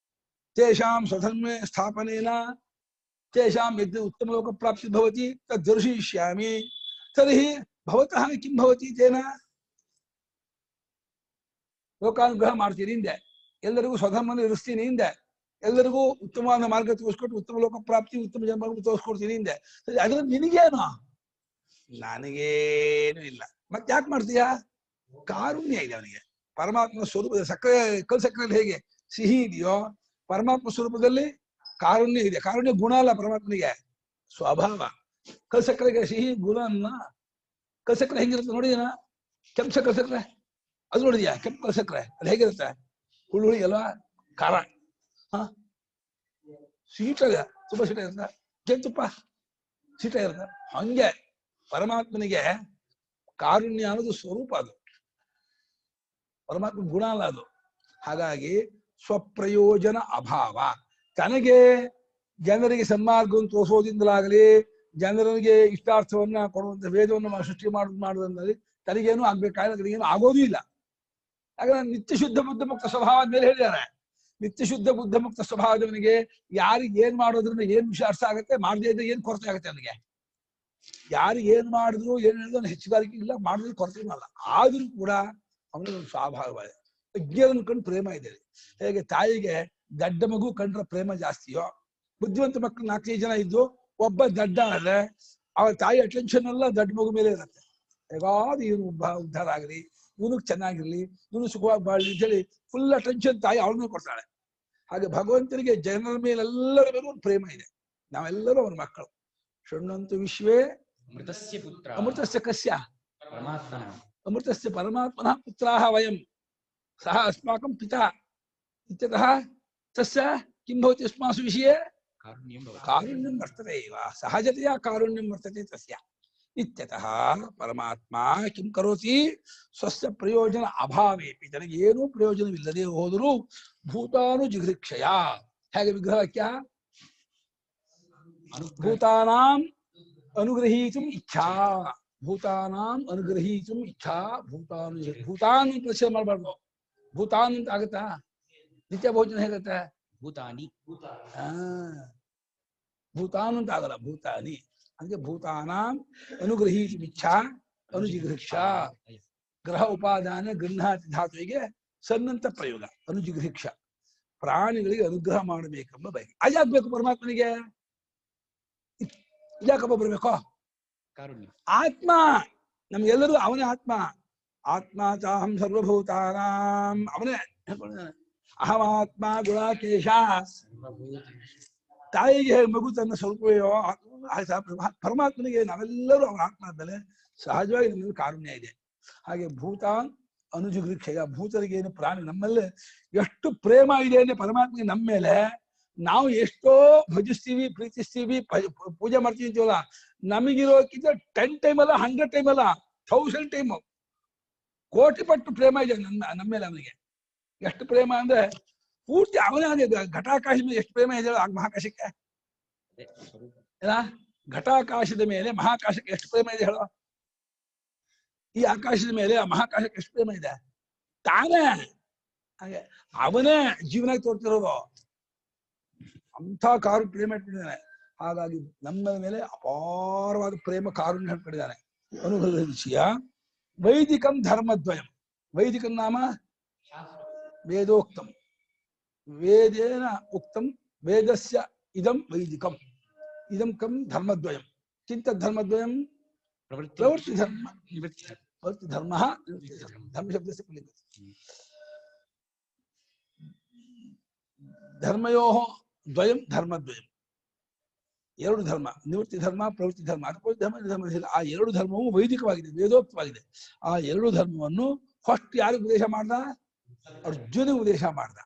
तेषां स्वधर्मे स्थापनेन तेषां यद् उत्तमलोकप्राप्तिः भवति तद् दर्शयिष्यामि तर्हि भवतः किं भवति तेन ಲೋಕಾನುಗ್ರಹ ಮಾಡ್ತೀನಿ ಹಿಂದೆ ಎಲ್ಲರಿಗೂ ಸ್ವಧರ್ಮವನ್ನು ಇರಿಸ್ತೀನಿ ಹಿಂದೆ ಎಲ್ಲರಿಗೂ ಉತ್ತಮವಾದ ಮಾರ್ಗ ತೋರಿಸ್ಕೊಟ್ಟು ಉತ್ತಮ ಲೋಕ ಪ್ರಾಪ್ತಿ ಉತ್ತಮ ಜನ್ಮ ತೋರಿಸ್ಕೊಡ್ತೀನಿ ಹಿಂದೆ ಅದ್ರ ನಿನಗೇನು ನನಗೇನು ಇಲ್ಲ ಮತ್ತೆ ಯಾಕೆ ಮಾಡ್ತೀಯಾ ಕಾರುಣ್ಯ ಇದೆ ಅವನಿಗೆ ಪರಮಾತ್ಮ ಸ್ವರೂಪದ ಸಕ್ಕರೆ ಕಲ್ ಸಕ್ಕರೆಯಲ್ಲಿ ಹೇಗೆ ಸಿಹಿ ಇದೆಯೋ ಪರಮಾತ್ಮ ಸ್ವರೂಪದಲ್ಲಿ ಕಾರುಣ್ಯ ಇದೆ ಕಾರುಣ್ಯ ಗುಣ ಅಲ್ಲ ಪರಮಾತ್ಮನಿಗೆ ಸ್ವಭಾವ ಕಲ್ ಸಕ್ಕರೆಗೆ ಸಿಹಿ ಗುಣ ಅನ್ನ ಕಲ್ ಸಕ್ಕರೆ ಹೆಂಗಿರುತ್ತೆ ನೋಡಿದೀನ ಕೆಂಪು ಸಕ್ಕರೆ ಸಕ್ಕರೆ ಅದು ನೋಡಿದ್ಯಾ ಕೆಂಪು ಕಲ್ ಸಕ್ಕರೆ ಅದು ಹೇಗಿರುತ್ತೆ ಹುಳಿ ಅಲ್ವಾ ಖಾರ ಸೀಟ ತುಂಬಾ ಸೀಟ ಇರುತ್ತೆ ಜೇನುತುಪ್ಪ ಸೀಟ ಇರುತ್ತೆ ಹಂಗೆ ಪರಮಾತ್ಮನಿಗೆ ಕಾರುಣ್ಯ ಅನ್ನೋದು ಸ್ವರೂಪ, ಅದು ಪರಮಾತ್ಮ ಗುಣ ಅಲ್ಲ ಅದು. ಹಾಗಾಗಿ ಸ್ವಪ್ರಯೋಜನ ಅಭಾವ, ತನಗೆ ಜನರಿಗೆ ಸನ್ಮಾರ್ಗವನ್ನು ತೋರಿಸೋದಿಂದಲಾಗಲಿ ಜನರಿಗೆ ಇಷ್ಟಾರ್ಥವನ್ನ ಕೊಡುವಂತ ವೇದವನ್ನು ಸೃಷ್ಟಿ ಮಾಡುವುದರಲ್ಲಿ ತನಗೇನು ಆಗ್ಬೇಕಾದ್ರೆ ತನಗೇನು ಆಗೋದೂ ಇಲ್ಲ. ಹಾಗಾಗಿ ನಿತ್ಯ ಶುದ್ಧ ಬುದ್ಧ ಮುಕ್ತ ಸ್ವಭಾವದ ಮೇಲೆ ಹೇಳಿದ್ದಾರೆ. ನಿತ್ಯ ಶುದ್ಧ ಬುದ್ಧ ಮುಕ್ತ ಸ್ವಭಾವದವನಿಗೆ ಯಾರಿಗೆ ಏನ್ ಮಾಡೋದ್ರಿಂದ ಏನ್ ವಿಷಯ ಅರ್ಥ ಆಗುತ್ತೆ, ಮಾಡದೇ ಇದ್ರೆ ಏನ್ ಕೊರತೆ ಆಗುತ್ತೆ ಅವನಿಗೆ. ಯಾರು ಏನ್ ಮಾಡಿದ್ರು ಏನ್ ಹೇಳಿದ್ರು ಹೆಚ್ಚುಗಾರಿಕೆ ಇಲ್ಲ, ಮಾಡಿದ್ರು ಕೊರತೆ ಅಲ್ಲ. ಆದ್ರೂ ಕೂಡ ಅವನಿಗೆ ಒಂದು ಸ್ವಾಭಾವಿಕ ಅಜ್ಞರನ್ನು ಕಂಡು ಪ್ರೇಮ ಇದೆ. ಹೇಗೆ ತಾಯಿಗೆ ದಡ್ಡ ಮಗು ಕಂಡ್ರೆ ಪ್ರೇಮ ಜಾಸ್ತಿಯೋ, ಬುದ್ಧಿವಂತ ಮಕ್ಕಳು 4-5 ಜನ ಇದ್ದು ಒಬ್ಬ ದಡ್ಡ ಆದ್ರೆ ಅವರ ತಾಯಿ ಅಟೆನ್ಷನ್ ಎಲ್ಲ ದಡ್ಡ ಮಗು ಮೇಲೆ ಇರುತ್ತೆ. ಹೇಗಾದ್ರು ಇವನು ಉದ್ಧಾರ ಆಗಲಿ, ಇವನಿಗೆ ಚೆನ್ನಾಗಿರ್ಲಿ, ಇವನು ಸುಖವಾಗಿ ಬಾಳ್ಲಿ ಅಂತ ಹೇಳಿ ಫುಲ್ ಅಟೆನ್ಷನ್ ತಾಯಿ ಅವಳನ್ನೇ ಕೊಡ್ತಾಳೆ. ಹಾಗೆ ಭಗವಂತನಿಗೆ ಜನರ ಮೇಲೆಲ್ಲರ ಮೇಲೂ ಒಂದು ಪ್ರೇಮ ಇದೆ. ನಾವೆಲ್ಲರೂ ಅವನ ಮಕ್ಕಳು. ಶೃಣ್ವಂತು ವಿಶ್ವೇ ಅಮೃತಸ್ಯ ಕಸ್ಯ ಅಮೃತಸ್ಯ ಪರಮಾತ್ಮನಃ ಪುತ್ರಾಃ ವಯಂ ಸಹ ಅಸ್ಮಾಕಂ ಪಿತಾ ಇತ್ಯತಃ ತಸ್ಯ ಕಿಂ ಭವತಿ ಅಸ್ಮಾಸು ವಿಷಯೇ ಕಾರುಣ್ಯಂ ವರ್ತತೆ ಇವ ಸಹಜತೆಯ ಕಾರುಣ್ಯಂ ವರ್ತತೆ ತಸ್ಯ ಇತ್ಯತಃ ಪರಮಾತ್ಮ ಕಿಂ ಕರೋತಿ ಸ್ವಸ್ಯ ಪ್ರಯೋಜನ ಅಭಾವೇಪಿ, ತನಗೆ ಏನೂ ಪ್ರಯೋಜನವಿಲ್ಲದೆ ಹೋದರೂ ಭೂತಾನು ಜಿಘೃಕ್ಷಯ. ಹೇಗೆ ವಿಗ್ರಹವಾಕ್ಯ? ಭೂತಾನಾಂ ಅನುಗ್ರಹೀತುಂ ಇಚ್ಛಾ, ಭೂತಾನಾಂ ಅನುಗ್ರಹೀತುಂ ಇಚ್ಛಾ. ಭೂತಾನ್ ಪ್ರಶ್ನೆ ಮಾಡಬಾರ್ದು. ಭೂತಾನ್ ಅಂತ ಆಗತ್ತಾ? ನಿತ್ಯ ಭೋಜನ ಹೇಗತ್ತೆ? ಭೂತಾನಿ. ಭೂತಾನ್ ಅಂತ ಆಗಲ್ಲ, ಭೂತಾನಿ. ಅದಕ್ಕೆ ಭೂತಾನಾಂ ಅನುಗ್ರಹೀತುಂ ಇಚ್ಛಾ ಅನುಜಿಘೃಕ್ಷ. ಗ್ರಹ ಉಪಾದಾನ ಗೃಹಾತಿ ಧಾತುವಿಗೆ ಸನ್ನಂತ ಪ್ರಯೋಗ ಅನುಜಿಘೃಕ್ಷ. ಪ್ರಾಣಿಗಳಿಗೆ ಅನುಗ್ರಹ ಮಾಡಬೇಕೆಂಬ ಬಯಕೆ. ಅದಾಗಬೇಕು ಪರಮಾತ್ಮನಿಗೆ. ಯಾಕಪ್ಪ ಬರ್ಬೇಕೋ? ಆತ್ಮ ನಮ್ಗೆಲ್ಲರೂ ಅವನೇ ಆತ್ಮ. ಆತ್ಮ ಚಾಹಂ ಸರ್ವಭೂತಾನಾಂ, ಅವನೇ ಅಹಮಾತ್ಮ ಗುಣಾಕೇಶ. ತಾಯಿಗೆ ಮಗು ತನ್ನ ಸ್ವರೂಪವೋ ಪರಮಾತ್ಮನಿಗೆ ನಾವೆಲ್ಲರೂ ಅವನ ಆತ್ಮ ಆದ್ಮೇಲೆ ಸಹಜವಾಗಿ ನಮಗೆ ಕಾರುಣ್ಯ ಇದೆ. ಹಾಗೆ ಭೂತಾನ್ ಅನುಜಿಘೃಕ್ಷಯ, ಭೂತರಿಗೇನು ಪ್ರಾಣಿ ನಮ್ಮಲ್ಲೇ ಎಷ್ಟು ಪ್ರೇಮ ಇದೆ ಅಂದ್ರೆ ಪರಮಾತ್ಮಗೆ ನಮ್ಮ ಮೇಲೆ. ನಾವು ಎಷ್ಟೋ ಭಜಿಸ್ತೀವಿ, ಪ್ರೀತಿಸ್ತೀವಿ, ಪೂಜೆ ಮಾಡ್ತೀವಿ ಅಂತೀವಲ್ಲ, ನಮಗಿರೋಕ್ಕಿಂತ 10 ಟೈಮ್ ಅಲ್ಲ, 100 ಟೈಮ್ ಅಲ್ಲ, 1000 ಟೈಮ್ ಕೋಟಿ ಪಟ್ಟು ಪ್ರೇಮ ಇದೆ ನಮ್ಮ ಮೇಲೆ. ಅವನಿಗೆ ಎಷ್ಟು ಪ್ರೇಮ ಅಂದ್ರೆ ಪೂರ್ತಿ ಅವನೇ. ಘಟಾಕಾಶ ಮೇಲೆ ಎಷ್ಟು ಪ್ರೇಮ ಇದೆ ಮಹಾಕಾಶಕ್ಕೆ. ಘಟಾಕಾಶದ ಮೇಲೆ ಮಹಾಕಾಶಕ್ಕೆ ಎಷ್ಟು ಪ್ರೇಮ ಇದೆ ಹೇಳೋ? ಈ ಆಕಾಶದ ಮೇಲೆ ಆ ಮಹಾಕಾಶಕ್ಕೆ ಎಷ್ಟು ಪ್ರೇಮ ಇದೆ? ತಾನೇ ಹಾಗೆ ಅವನೇ ಜೀವನ ತೋರ್ತಿರೋದು. ಅಂಥ ಕಾರು ಪ್ರೇಮ ಇಟ್ಬಿಟ್ಟಿದ್ದಾನೆ. ಹಾಗಾಗಿ ನಮ್ಮ ಮೇಲೆ ಅಪಾರವಾದ ಪ್ರೇಮ ಕಾರುಣ್ಯ ಇಟ್ಬಿಟ್ಟಿದ್ದಾನೆ. ಅನುಗ್ರಹದ ವಿಷಯ ವೈದಿಕಂ ಧರ್ಮದ್ವಯಂ. ವೈದಿಕಂ ನಾಮ ವೇದೋಕ್ತಂ. ವೇದೇನ ಉಕ್ತಂ ವೇದಸ್ಯ ಇದಂ ವೈದಿಕಂ. ಇದಂ ಕಂ ಧರ್ಮದ್ವಯಂ. ಚಿಂತ ಧರ್ಮದ್ವಯಂ ಪ್ರವೃತ್ತಿ ಧರ್ಮ ನಿವೃತ್ತಿ ಧರ್ಮ. ಪ್ರವೃತ್ತಿ ಧರ್ಮ ಧರ್ಮ ಶಬ್ದಸ್ಯ ಪುಲ್ಲಿಂಗ. ಧರ್ಮಯೋ ದ್ವಯಂ ಧರ್ಮದ್ವಯಂ. ಎರಡು ಧರ್ಮ, ನಿವೃತ್ತಿ ಧರ್ಮ ಪ್ರವೃತ್ತಿ ಧರ್ಮ. ಅದಕ್ಕೆ ಧರ್ಮ ಧರ್ಮ. ಆ ಎರಡು ಧರ್ಮವು ವೈದಿಕವಾಗಿದೆ, ವೇದೋಕ್ತವಾಗಿದೆ. ಆ ಎರಡು ಧರ್ಮವನ್ನು ಫಸ್ಟ್ ಯಾರಿಗೆ ಉಪದೇಶ ಮಾಡ್ದ? ಅರ್ಜುನಿಗೆ ಉಪದೇಶ ಮಾಡ್ದ.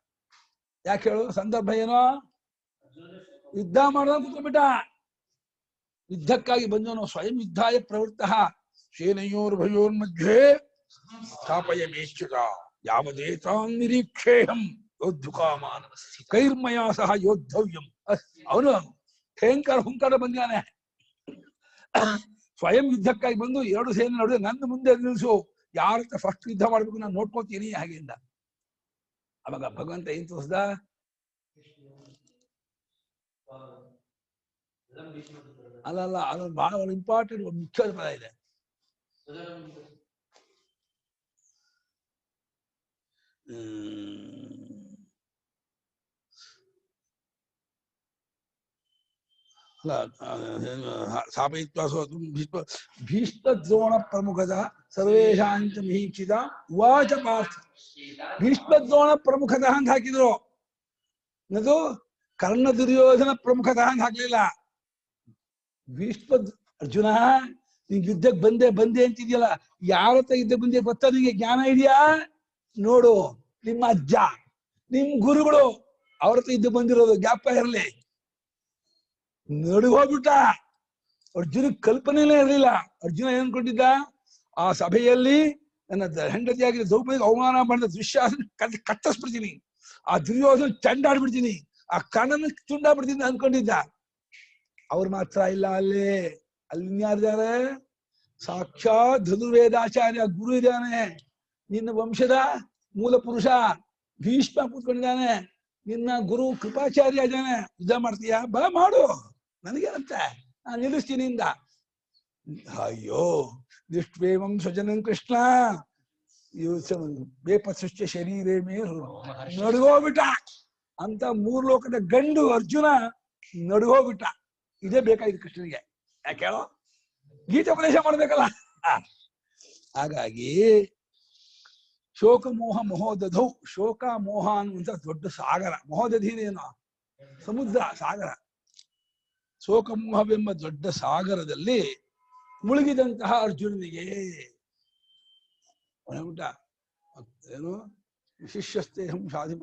ಯಾಕೆ ಹೇಳು? ಸಂದರ್ಭ ಏನೋ? ಯುದ್ಧ ಮಾಡ್ದ ಕೂತ್ಕೊಂಡ್ಬಿಟ್ಟ. ಯುದ್ಧಕ್ಕಾಗಿ ಬಂದವನು ಸ್ವಯಂ ಯುದ್ಧಾಯ ಪ್ರವೃತ್ತ. ಸೇನೆಯೋರ್ಭಯೋರ್ಮಧ್ಯೆ ಸ್ಥಾಪಯಮೇಚ್ಯುತ ಯಾವದೇತಾಂ ನಿರೀಕ್ಷೇಹಂ ಯೋದ್ಧುಕಾಮಾನ ಕೈರ್ಮಯ ಸಹ ಯೋದ್ಧವ್ಯಂ. ಅವನು ಭಯಂಕರ ಹುಂಕಾರ ಬಂದಿದ್ದಾನೆ. ಸ್ವಯಂ ಯುದ್ಧಕ್ಕಾಗಿ ಬಂದು ಎರಡು ಸೇನೆ ನೋಡಿದ್ರೆ ನನ್ನ ಮುಂದೆ ನಿಲ್ಲಿಸು, ಯಾರ ಹತ್ರ ಫಸ್ಟ್ ಯುದ್ಧ ಮಾಡ್ಬೇಕು ನಾನು ನೋಡ್ಕೋತೀನಿ ಹಾಗೆಂದ. ಅವಾಗ ಭಗವಂತ ಏನ್ ತೋರಿಸ್ದ? ಅಲ್ಲ ಅದೊಂದು ಬಹಳ ಇಂಪಾರ್ಟೆಂಟ್ ಒಂದು ಮುಖ್ಯವಾದ ಪದ ಇದೆ. ಸ್ಥಾಪಯಿತ್ವಾ ಭೀಷ್ಮ ದ್ರೋಣ ಪ್ರಮುಖದ ಸರ್ವೇಶಾಂಚ ಮಹೀಕ್ಷಿತ ಉವಾಚ ಪಾರ್ಥ. ಭೀಷ್ಮ ದ್ರೋಣ ಪ್ರಮುಖದ ಅಂತ ಹಾಕಿದ್ರು. ಅದು ಕರ್ಣ ದುರ್ಯೋಧನ ಪ್ರಮುಖದ ಅಂತ ಹಾಕ್ಲಿಲ್ಲ. ಭೀಷ್ಮ ಅರ್ಜುನ ನೀನ್ ಯುದ್ಧಕ್ಕೆ ಬಂದೆ ಅಂತಿದ್ಯಲ್ಲ, ಯಾರ ಹತ್ರ ಯುದ್ಧ ಬಂದೆ ಗೊತ್ತಾ? ನಿಂಗೆ ಜ್ಞಾನ ಇದೆಯಾ? ನೋಡು, ನಿಮ್ಮ ಅಜ್ಜ ನಿಮ್ ಗುರುಗಳು ಅವ್ರ ಹತ್ರ ಯುದ್ಧ ಬಂದಿರೋದು, ಜ್ಞಾಪಕ ಇರಲಿ. ನಡುಗೋಗ್ಬಿಟ್ಟ. ಅರ್ಜುನ ಕಲ್ಪನೆಯೇ ಇರಲಿಲ್ಲ. ಅರ್ಜುನ ಏನ್ ಅನ್ಕೊಂಡಿದ್ದ? ಆ ಸಭೆಯಲ್ಲಿ ನನ್ನ ಹೆಂಡತಿಯಾಗಿ ದ್ರೌಪದಿ ಅವಮಾನ ಮಾಡಿದ ದುಶ್ಯಾಸನ ಕತ್ತರಿಸ್ಬಿಡ್ತೀನಿ, ಆ ದುರ್ಯೋಧನ ಚಂಡಾಡ್ಬಿಡ್ತೀನಿ, ಆ ಕಣ್ಣನ್ನು ತುಂಡಾಡ್ಬಿಡ್ತೀನಿ ಅನ್ಕೊಂಡಿದ್ದ. ಅವ್ರು ಮಾತ್ರ ಇಲ್ಲ. ಅಲ್ಲಿ ಇನ್ಯಾರಿದ್ದಾರೆ? ಸಾಕ್ಷಾತ್ ಧನುರ್ವೇದಾಚಾರ್ಯ ಗುರು ಇದ್ದಾನೆ. ನಿನ್ನ ವಂಶದ ಮೂಲ ಪುರುಷ ಭೀಷ್ಮ ಕೂತ್ಕೊಂಡಿದ್ದಾನೆ. ನಿನ್ನ ಗುರು ಕೃಪಾಚಾರ್ಯ ಇದ್ದಾನೆ. ಯುದ್ಧ ಮಾಡ್ತೀಯಾ? ಬಾ ಮಾಡು, ನನಗೇನಂತ, ನಾನು ನಿಲ್ಲಿಸ್ತೀನಿ ಇಂದ. ಅಯ್ಯೋ ದಿಷ್ಟ್ವೇಮಂ ಸ್ವಜನಂ ಕೃಷ್ಣ ಬೇಪಸೃಷ್ಟ್ಯ ಶರೀರೇ ಮೇರು. ನಡುಗೋಗ್ಬಿಟ್ಟ. ಅಂತ ಮೂರು ಲೋಕದ ಗಂಡು ಅರ್ಜುನ ನಡುಗೋಗ್ಬಿಟ್ಟ. ಇದೇ ಬೇಕಾಗಿದೆ ಕೃಷ್ಣನಿಗೆ. ಯಾಕೆ ಹೇಳೋ? ಗೀತೆ ಉಪದೇಶ ಮಾಡ್ಬೇಕಲ್ಲ. ಹಾಗಾಗಿ ಶೋಕ ಮೋಹ ಮಹೋದಧೌ. ಶೋಕ ಮೋಹ ಅನ್ನುವಂಥ ದೊಡ್ಡ ಸಾಗರ. ಮಹೋದಧಿನೇನು? ಸಮುದ್ರ, ಸಾಗರ. ಶೋಕ ಮೋಹವೆಂಬ ದೊಡ್ಡ ಸಾಗರದಲ್ಲಿ ಮುಳುಗಿದಂತಹ ಅರ್ಜುನನಿಗೆ ಏನು ಶಿಷ್ಯಸ್ತೇಹಂ ಸಾಧಿ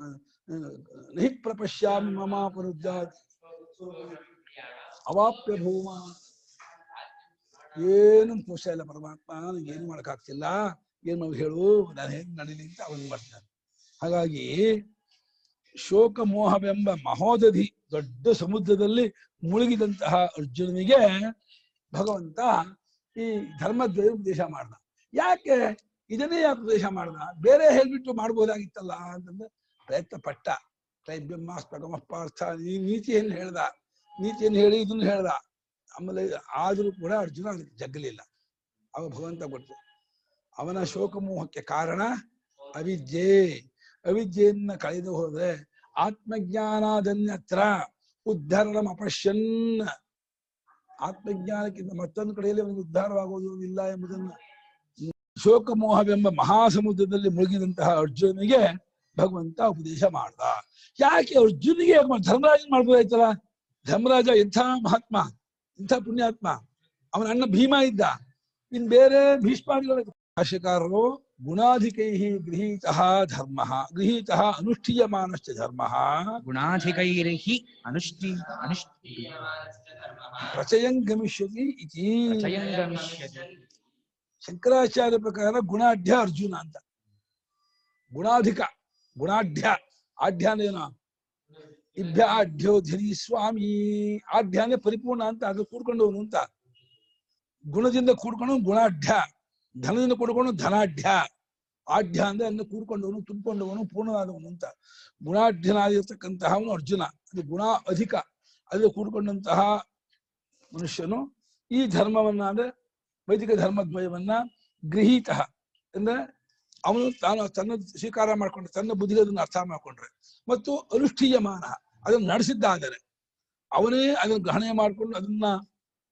ನಹಿ ಪ್ರಪಶ್ಯಾಮಿ ಮಮಾಪರುದ್ಧಾತ್ ಅವಾಪ್ಯ ಭೂಮ. ಏನು ಪೋಷ ಇಲ್ಲ ಪರಮಾತ್ಮ, ನನಗೆ ಏನು ಮಾಡಕ್ಕಾಗ್ತಿಲ್ಲ, ಏನ್ ನಾವು ಹೇಳು, ನಾನು ಹೇಗೆ ನಡೀಲಿ ಅಂತ ಅವನು ಮಾಡ್ತಾನೆ. ಹಾಗಾಗಿ ಶೋಕ ಮೋಹವೆಂಬ ಮಹೋದಧಿ ದೊಡ್ಡ ಸಮುದ್ರದಲ್ಲಿ ಮುಳುಗಿದಂತಹ ಅರ್ಜುನನಿಗೆ ಭಗವಂತ ಈ ಧರ್ಮದ್ವಯ ಉಪದೇಶ ಮಾಡ್ದ. ಯಾಕೆ ಇದನ್ನೇ ಯಾಕೆ ಉಪದೇಶ ಮಾಡ್ದ? ಬೇರೆ ಹೇಳ್ಬಿಟ್ಟು ಮಾಡ್ಬೋದಾಗಿತ್ತಲ್ಲ ಅಂತಂದ್ರೆ ಪ್ರಯತ್ನ ಪಟ್ಟ. ಕ್ಲೈಬ್ಯಮಾಸ್ಪಗಮ ಪಾರ್ಥ ಈ ನೀತಿಯನ್ನು ಹೇಳ್ದ. ನೀತಿಯನ್ನು ಹೇಳಿ ಇದನ್ನು ಹೇಳ್ದ. ಆಮೇಲೆ ಆದರೂ ಕೂಡ ಅರ್ಜುನ ಅದಕ್ಕೆ ಜಗ್ಗಲಿಲ್ಲ. ಅವ ಭಗವಂತ ಗೊತ್ತು. ಅವನ ಶೋಕಮೋಹಕ್ಕೆ ಕಾರಣ ಅವಿದ್ಯೆ. ಅವಿದ್ಯೆಯನ್ನ ಕಳೆದು ಹೋದ್ರೆ ಆತ್ಮಜ್ಞಾನಾದನ್ಯತ್ರ ಉದ್ಧಾರಂ ಅಪಶ್ಯನ್. ಆತ್ಮಜ್ಞಾನಕ್ಕಿಂತ ಮತ್ತೊಂದು ಕಡೆಯಲ್ಲಿ ಅವನಿಗೆ ಉದ್ಧಾರವಾಗುವುದು ಇಲ್ಲ ಎಂಬುದನ್ನ ಶೋಕಮೋಹವೆಂಬ ಮಹಾಸಮುದ್ರದಲ್ಲಿ ಮುಳುಗಿದಂತಹ ಅರ್ಜುನಿಗೆ ಭಗವಂತ ಉಪದೇಶ ಮಾಡ್ದ. ಯಾಕೆ ಅರ್ಜುನಿಗೆ ಧರ್ಮರಾಜನ್ ಮಾಡ್ಬೋದಾಯ್ತಲ್ಲ? ಧರ್ಮರಾಜ ಎಂಥ ಮಹಾತ್ಮ, ಇಂಥ ಪುಣ್ಯಾತ್ಮ. ಅವನ ಅಣ್ಣ ಭೀಮ ಇದ್ದ. ಇನ್ ಬೇರೆ ಭೀಷ್ಮಾದಿಗಳ ಭಾಷ್ಯಕಾರರು ಗುಣಾಧಿಕೈ ಗೃಹೀತಃ ಧರ್ಮ ಗೃಹೀತಃ ಅನುಷ್ಠೀಯಮಾನಶ್ಚ ಧರ್ಮ ಗುಣಾಧಿಕೈರ್ಹಿ ಪ್ರಚಯಂ ಗಮಿಷ್ಯತಿ ಇತಿ. ಶಂಕರಾಚಾರ್ಯ ಪ್ರಕಾರ ಗುಣಾಢ್ಯ ಅರ್ಜುನ ಅಂತ. ಗುಣಾಧಿಕ, ಗುಣಾಢ್ಯ. ಆಢ್ಯ ಅಂದ್ರೇನು? ಇಭ್ಯಾಢ್ಯೋ ಧನಿ ಸ್ವಾಮಿ. ಆಢ್ಯ ಅಂದ್ರೆ ಪರಿಪೂರ್ಣ ಅಂತ, ಅದು ಕೂಡ್ಕೊಂಡವನು ಅಂತ. ಗುಣದಿಂದ ಕೂಡ್ಕೊಂಡು ಗುಣಾಢ್ಯ, ಧನದಿಂದ ಕೂಡ್ಕೊಂಡು ಧನಾಢ್ಯ. ಆಢ್ಯ ಅಂದ್ರೆ ಅದನ್ನ ಕೂಡ್ಕೊಂಡವನು, ತುಂಬಿಕೊಂಡವನು, ಪೂರ್ಣವಾದವನು ಅಂತ. ಗುಣಾಢ್ಯನಾಗಿರ್ತಕ್ಕಂತಹವನು ಅರ್ಜುನ. ಅದು ಗುಣ ಅಧಿಕ, ಅಲ್ಲಿ ಕೂಡ್ಕೊಂಡಂತಹ ಮನುಷ್ಯನು ಈ ಧರ್ಮವನ್ನ ಅಂದ್ರೆ ವೈದಿಕ ಧರ್ಮದ್ವಯವನ್ನ ಗೃಹೀತ ಅಂದ್ರೆ ಅವನು ತಾನು ತನ್ನ ಸ್ವೀಕಾರ ಮಾಡ್ಕೊಂಡ್ರೆ, ತನ್ನ ಬುದ್ಧಿಗೆ ಅದನ್ನು ಅರ್ಥ ಮಾಡ್ಕೊಂಡ್ರೆ, ಮತ್ತು ಅನುಷ್ಠೀಯಮಾನ ಅದನ್ನು ನಡೆಸಿದ್ದಾದರೆ, ಅವನೇ ಅದನ್ನು ಗ್ರಹಣೆ ಮಾಡಿಕೊಂಡು ಅದನ್ನ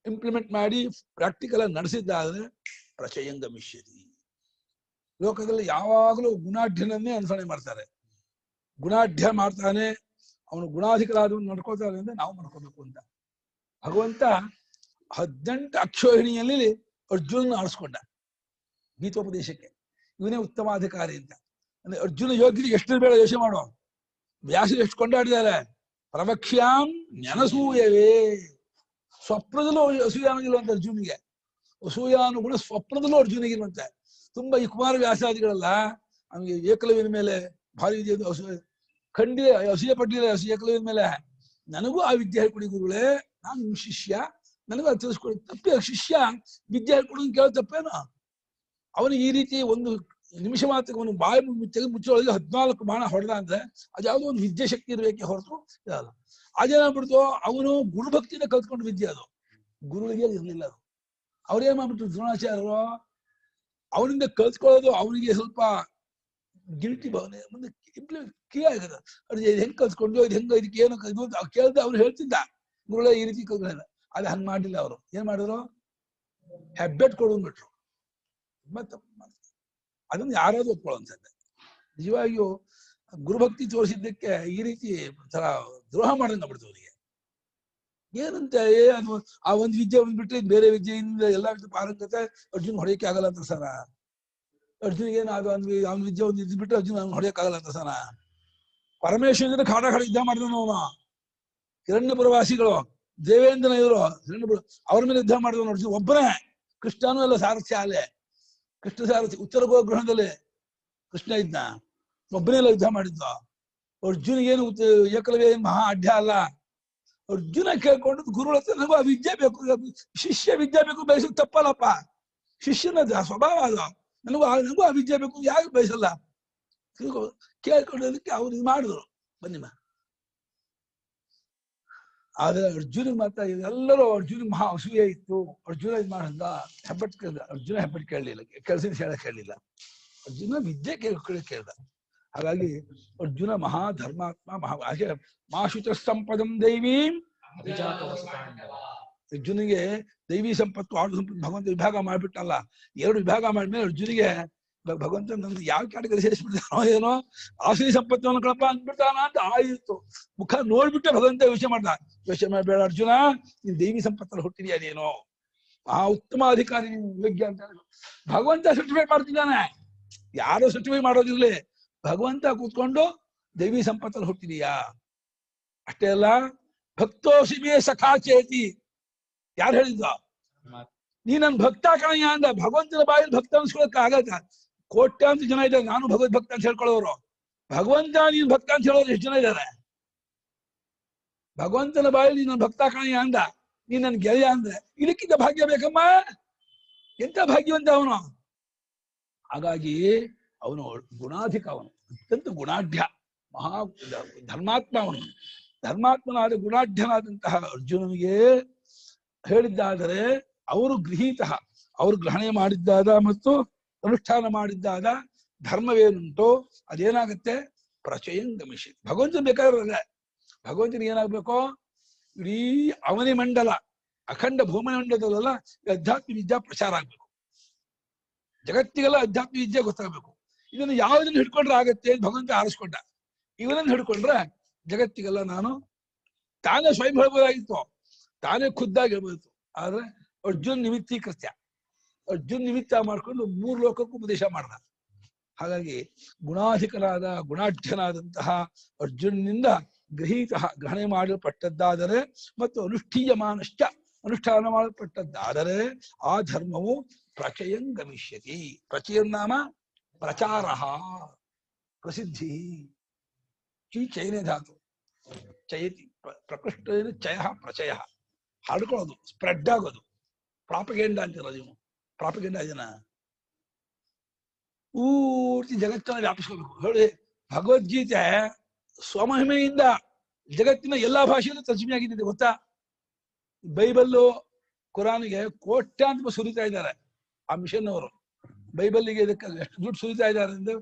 ಇಂಪ್ಲಿಮೆಂಟ್ ಮಾಡಿ ಪ್ರಾಕ್ಟಿಕಲ್ ಆಗಿ ನಡೆಸಿದ್ದಾದರೆ ಪ್ರಚಯಂಗಮಿಷ್ಯತಿ. ಲೋಕದಲ್ಲಿ ಯಾವಾಗಲೂ ಗುಣಾಢ್ಯನನ್ನೇ ಅನುಸರಣೆ ಮಾಡ್ತಾರೆ. ಗುಣಾಢ್ಯ ಮಾಡ್ತಾನೆ, ಅವನು ಗುಣಾಧಿಕರಾದವನು ನಡ್ಕೋತಾನೆ ಅಂದ್ರೆ ನಾವು ನಡ್ಕೋಬೇಕು ಅಂತ. ಭಗವಂತ 18 ಅಕ್ಷೋಹಿಣಿಯಲ್ಲಿ ಅರ್ಜುನನ ಆರಿಸ್ಕೊಂಡ ಗೀತೋಪದೇಶಕ್ಕೆ. ಇವನೇ ಉತ್ತಮಾಧಿಕಾರಿ ಅಂತ. ಅಂದ್ರೆ ಅರ್ಜುನ ಯೋಗ್ಯತೆ ಎಷ್ಟು ಬೇಡ ಯೋಚನೆ ಮಾಡುವ. ವ್ಯಾಸರು ಎಷ್ಟು ಕೊಂಡಾಡಿದ್ದಾರೆ. ಪ್ರವಕ್ಷ್ಯಾಂ ನೆನಸೂಯವೇ. ಸ್ವಪ್ನದಲ್ಲೂ ಅಸೂಯಾನುಗಿರುವಂತ ಅರ್ಜುನಿಗೆ, ಅಸೂಯಾನುಗುಣ ಸ್ವಪ್ನದಲ್ಲೂ ಅರ್ಜುನಿಗಿರುವಂತೆ. ತುಂಬಾ ಈ ಕುಮಾರ ವ್ಯಾಸಾದಿಗಳಲ್ಲ, ಅವನಿಗೆ ಏಕಲವ್ಯನ ಮೇಲೆ ಭಾರಿ ಅಸೂಯೆ, ಖಂಡಿತ ಅಸೂಯೆ ಪಟ್ಟಿಲ್ಲ. ಏಕಲವ್ಯನ ಮೇಲೆ ನನಗೂ ಆ ವಿದ್ಯೆ ಹೇಳ್ಕೊಡಿ ಗುರುಗಳೇ, ನಾನು ನಿಮ್ ಶಿಷ್ಯ, ನನಗೂ ಅದು ತಿಳಿಸ್ಕೊಡಿ. ತಪ್ಪೇ ಶಿಷ್ಯ ವಿದ್ಯೆ ಹೇಳ್ಕೊಡೋದು ಕೇಳೋ ತಪ್ಪೇನೋ. ಅವನು ಈ ರೀತಿ ಒಂದು ನಿಮಿಷ ಮಾತ್ರ ಅವನು ಬಾಯಿ ತೆಗೆದು ಮುಚ್ಚೊಳಗೆ 14 ಬಾಣ ಹೊಡೆದ ಅಂದ್ರೆ ಅದು ಯಾವುದೋ ಒಂದು ವಿದ್ಯೆ ಶಕ್ತಿ ಇರಬೇಕೆ ಹೊರತು ಇರಲ್ಲ. ಅದೇನಾಗ್ಬಿಡ್ತು, ಅವನು ಗುರುಭಕ್ತಿಯಿಂದ ಕಲ್ತ್ಕೊಂಡು ವಿದ್ಯೆ, ಅದು ಗುರುಗಳಿಗೆ ಇರ್ಲಿಲ್ಲ. ಅದು ಅವ್ರೇನ್ ಮಾಡ್ಬಿಟ್ರು ದ್ರೋಣಾಚಾರ್ಯರು, ಅವನಿಂದ ಕಲ್ತ್ಕೊಳ್ಳೋದು ಅವನಿಗೆ ಸ್ವಲ್ಪ ಗಿಲ್ಟಿ ಭಾವನೆ ಮುಂದೆ ಕ್ರಿಯೆ ಆಗದ. ಅದು ಹೆಂಗ್ ಕಲ್ತ್ಕೊಂಡು ಇದು ಹೆಂಗ ಇದಕ್ಕೆ ಏನು ಇದು ಕೇಳ್ದ ಅವ್ರು ಹೇಳ್ತಿದ್ದ, ಗುರುಗಳೇ ಈ ರೀತಿ ಕಲ್ತ್ಕೊಳ್ಳ. ಅದು ಹಂಗ್ ಮಾಡಿಲ್ಲ. ಅವರು ಏನ್ ಮಾಡಿದ್ರು, ಹೆಬ್ಬೆಟ್ ಕೊಡೋನ್ಬಿಟ್ರು. ಮತ್ತೆ ಅದನ್ನ ಯಾರಾದ್ರೂ ಒಪ್ಕೊಳ್ಳೋನ್ಸತ್ತೆ. ನಿಜವಾಗಿಯೂ ಗುರುಭಕ್ತಿ ತೋರಿಸಿದ್ದಕ್ಕೆ ಈ ರೀತಿ ತರ ದ್ರೋಹ ಮಾಡೋದು ಬಿಡ್ತು ಅವರಿಗೆ. ಏನಂತ ಅದು ಆ ಒಂದು ವಿದ್ಯೆ ಬಂದ್ಬಿಟ್ರೆ ಬೇರೆ ವಿದ್ಯೆಯಿಂದ ಎಲ್ಲ ಪಾರಂಗತೆ ಅರ್ಜುನ್ ಹೊಡೆಯಕ್ಕೆ ಆಗಲ್ಲ ಅಂತ ಸರ. ಅರ್ಜುನಿಗೇನು ಅದು ಅವ್ನ ವಿದ್ಯೆ ಒಂದು ಇದ್ಬಿಟ್ರೆ ಅರ್ಜುನ್ ಅವ್ನು ಹೊಡೆಯಕ್ಕಾಗಲ್ಲ ಅಂತ ಸರ. ಪರಮೇಶ್ವರನ ಕಾಡ ಯುದ್ಧ ಮಾಡಿದನು ಅವನು. ಹಿರಣ್ಯಪುರವಾಸಿಗಳು ದೇವೇಂದ್ರನ ಇವರು ಹಿರಣ್ಯಪುರ ಅವ್ರ ಮೇಲೆ ಯುದ್ಧ ಮಾಡಿದವನು ಅರ್ಜುನ್ ಒಬ್ಬನೇ. ಕೃಷ್ಣನೂ ಎಲ್ಲ ಸಾರಥ್ಯ ಅಲ್ಲೇ, ಕೃಷ್ಣ ಸಾರಥಿ ಉತ್ತರ ಗೋಗ್ರಹಣದಲ್ಲಿ ಕೃಷ್ಣ ಇದ್ನ, ಒಬ್ಬನೇ ಎಲ್ಲ ಯುದ್ಧ ಮಾಡಿದ್ದ. ಅರ್ಜುನಿಗೇನು ಏಕಲವ್ಯ ಏನು ಮಹಾ ಅಡ್ಡ ಅಲ್ಲ. ಅರ್ಜುನ ಕೇಳ್ಕೊಂಡು ಗುರುಗಳ ಹತ್ರ ನನಗೂ ಆ ವಿದ್ಯೆ ಬೇಕು, ಶಿಷ್ಯ ವಿದ್ಯೆ ಬೇಕು, ಬಯಸೋದು ತಪ್ಪಲ್ಲಪ್ಪ. ಶಿಷ್ಯನ ಸ್ವಭಾವ ಅದು. ನನಗೂ ಆ ವಿದ್ಯೆ ಬೇಕು, ಯಾಕೆ ಬಯಸಲ್ಲ ಕೇಳ್ಕೊಂಡೋದಕ್ಕೆ ಅವ್ರು ಇದು ಮಾಡಿದ್ರು. ಬನ್ನಿಮ್ಮ. ಆದ್ರೆ ಅರ್ಜುನಿಗೆ ಮಾತ್ರ ಎಲ್ಲರೂ ಅರ್ಜುನಿಗೆ ಮಹಾ ಅಸೂಯೆ ಇತ್ತು. ಅರ್ಜುನ ಇದು ಮಾಡಂದ ಹೆಬ್ಬಟ್ ಕೇಳ್ದ. ಅರ್ಜುನ ಹೆಬ್ಬಟ್ ಕೇಳಲಿಲ್ಲ, ಕೆಲಸದ ಹೇಳಕ್ ಹೇಳಿಲ್ಲ. ಅರ್ಜುನ ವಿದ್ಯೆ ಕೇಳ್ದ. ಹಾಗಾಗಿ ಅರ್ಜುನ ಮಹಾ ಧರ್ಮಾತ್ಮ, ಮಾಶುಚ ಸಂಪದಂ ದೈವೀಂ. ಅರ್ಜುನಿಗೆ ದೈವಿ ಸಂಪತ್ತು, ಆಡು ಸಂಪತ್ತು ಭಗವಂತ ವಿಭಾಗ ಮಾಡ್ಬಿಟ್ಟಲ್ಲ. 2 ವಿಭಾಗ ಮಾಡಿದ್ಮೇಲೆ ಅರ್ಜುನಿಗೆ ಭಗವಂತ ನಮ್ದು ಯಾವ ಕ್ಯಾಟಗರಿ ಸೇರಿಸ್ಬಿಡ್ತಾನೋ ಏನೋ, ಆಸುರಿ ಸಂಪತ್ತನ್ನು ಕಳಪ ಅಂದ್ಬಿಡ್ತಾನ ಅಂತ ಆಯಿತು. ಮುಖ ನೋಡ್ಬಿಟ್ಟೆ ಭಗವಂತ ಯೋಚನೆ ಮಾಡ್ದ. ಯೋಚನೆ ಮಾಡಬೇಡ ಅರ್ಜುನ, ನೀನ್ ದೈವಿ ಸಂಪತ್ತಲ್ಲಿ ಹುಟ್ಟಿದ್ಯಾ ನೀನು, ಆ ಉತ್ತಮ ಅಧಿಕಾರಿ ನೀನು, ಯೋಗ್ಯ ಅಂತ ಭಗವಂತ ಸರ್ಟಿಫೈಡ್ ಮಾಡ್ತಿದ್ದಾನೆ. ಯಾರು ಸರ್ಟಿಫೈ ಮಾಡೋದಿರ್ಲಿ, ಭಗವಂತ ಕೂತ್ಕೊಂಡು ದೈವಿ ಸಂಪತ್ತಲ್ಲಿ ಹುಟ್ಟಿದೀಯಾ. ಅಷ್ಟೇ ಅಲ್ಲ, ಭಕ್ತೋಸಿಮೇ ಸಖಾ ಚೇತಿ. ಯಾರು ಹೇಳಿದ್ದ? ನೀ ನನ್ ಭಕ್ತ ಕಣಯ್ಯ ಅಂದ. ಭಗವಂತನ ಬಾಯಲ್ಲಿ ಭಕ್ತ ಅನ್ಸ್ಕೊಳಕ್ ಆಗತ್ತ? ಕೋಟ್ಯಾಂತರ ಜನ ಇದ್ದಾರೆ, ನಾನು ಭಗವದ್ ಭಕ್ತ ಅಂತ ಹೇಳ್ಕೊಳ್ಳೋರು. ಭಗವಂತ ನೀನ್ ಭಕ್ತ ಅಂತ ಹೇಳೋರು ಎಷ್ಟು ಜನ ಇದ್ದಾರೆ? ಭಗವಂತನ ಬಾಯಲ್ಲಿ ನೀನ್ ನನ್ ಭಕ್ತ ಕಣಯ್ಯ ಅಂದ, ನೀನ್ ನನ್ ಗೆಳೆಯ ಅಂದ್ರೆ ಇದಕ್ಕಿಂತ ಭಾಗ್ಯ ಬೇಕಮ್ಮ. ಎಂತ ಭಾಗ್ಯವಂತ ಅವನು. ಹಾಗಾಗಿ ಅವನು ಗುಣಾಧಿಕ, ಅವನು ಅತ್ಯಂತ ಗುಣಾಢ್ಯ, ಮಹಾ ಧರ್ಮಾತ್ಮ. ಅವನು ಧರ್ಮಾತ್ಮನಾದ ಗುಣಾಢ್ಯನಾದಂತಹ ಅರ್ಜುನನಿಗೆ ಹೇಳಿದ್ದಾದರೆ ಅವರು ಗೃಹೀತ, ಅವರು ಗ್ರಹಣೆ ಮಾಡಿದ್ದಾದ ಮತ್ತು ಅನುಷ್ಠಾನ ಮಾಡಿದ್ದಾದ ಧರ್ಮವೇನುಂಟೋ ಅದೇನಾಗುತ್ತೆ, ಪ್ರಚಯಂಗಮಿಷ್ಯತಿ. ಭಗವಂತನ ಬೇಕಾದ್ರೆ ಭಗವಂತನಿಗೆ ಏನಾಗ್ಬೇಕು, ಇಡೀ ಅವನಿ ಮಂಡಲ, ಅಖಂಡ ಭೂಮಂಡಲದಲ್ಲ ಅಧ್ಯಾತ್ಮ ವಿದ್ಯಾ ಪ್ರಚಾರ ಆಗ್ಬೇಕು. ಜಗತ್ತಿಗೆಲ್ಲ ಅಧ್ಯಾತ್ಮ ವಿದ್ಯೆ ಗೊತ್ತಾಗ್ಬೇಕು. ಇದನ್ನು ಯಾವುದನ್ನು ಹಿಡ್ಕೊಂಡ್ರೆ ಆಗತ್ತೆ ಭಗವಂತ ಆರಿಸ್ಕೊಂಡ. ಇವನನ್ನು ಹಿಡ್ಕೊಂಡ್ರೆ ಜಗತ್ತಿಗೆಲ್ಲ ನಾನು ತಾನೇ ಸ್ವಯಂ ಹೇಳ್ಬೋದಾಗಿತ್ತು, ತಾನೇ ಖುದ್ದಾಗಿ ಹೇಳ್ಬೋದು. ಆದ್ರೆ ಅರ್ಜುನ್ ನಿಮಿತ್ತೀಕೃತ್ಯ, ಅರ್ಜುನ್ ನಿಮಿತ್ತ ಮಾಡ್ಕೊಂಡು 3 ಲೋಕಕ್ಕೂ ಉಪದೇಶ ಮಾಡ್ದ. ಹಾಗಾಗಿ ಗುಣಾಧಿಕನಾದ ಗುಣಾಢ್ಯನಾದಂತಹ ಅರ್ಜುನನಿಂದ ಗೃಹೀತ, ಗ್ರಹಣೆ ಮಾಡಲ್ಪಟ್ಟದ್ದಾದರೆ ಮತ್ತು ಅನುಷ್ಠೀಯಮಾನಶ್ಚ, ಅನುಷ್ಠಾನ ಮಾಡಲ್ಪಟ್ಟದ್ದಾದರೆ ಆ ಧರ್ಮವು ಪ್ರಚಯಂ ಗಮಿಷ್ಯತಿ. ಪ್ರಚಯಂ ನಾಮ ಪ್ರಚಾರ, ಪ್ರಸಿದ್ಧಿ. ಚೈನೇ ಧಾತು, ಚಯತಿ ಪ್ರಕೃಷ್ಟ ಚಯ ಪ್ರಚಯ ಹರಡ್ಕೊಳ್ಳೋದು, ಸ್ಪ್ರೆಡ್ ಆಗೋದು. ಪ್ರಾಪಗೆಂಡ ಅಂತೀರ ನೀವು, ಪ್ರಾಪಗೆಂಡ ಇದನ್ನ ಪೂರ್ತಿ ಜಗತ್ತನ್ನ ವ್ಯಾಪಿಸ್ಕೋಬೇಕು. ಹೇಳಿ, ಭಗವದ್ಗೀತೆ ಸ್ವಮಹಿಮೆಯಿಂದ ಜಗತ್ತಿನ ಎಲ್ಲಾ ಭಾಷೆಯಲ್ಲೂ ತರ್ಜುಮೆ ಆಗಿದೆ ಗೊತ್ತಾ? ಬೈಬಲ್ಲು ಕುರಾನಿಗೆ ಕೋಟ್ಯಾಂತರ ಸುರಿತಾ ಇದ್ದಾರೆ ಆ ಮಿಷನ್ ಅವರು. ಬೈಬಲ್ಗೆ ಇದಕ್ಕೆ ಎಷ್ಟು ದುಡ್ಡು ಸುರಿತಾ ಇದ್ದಾರೆ ಅಂದ್ರೆ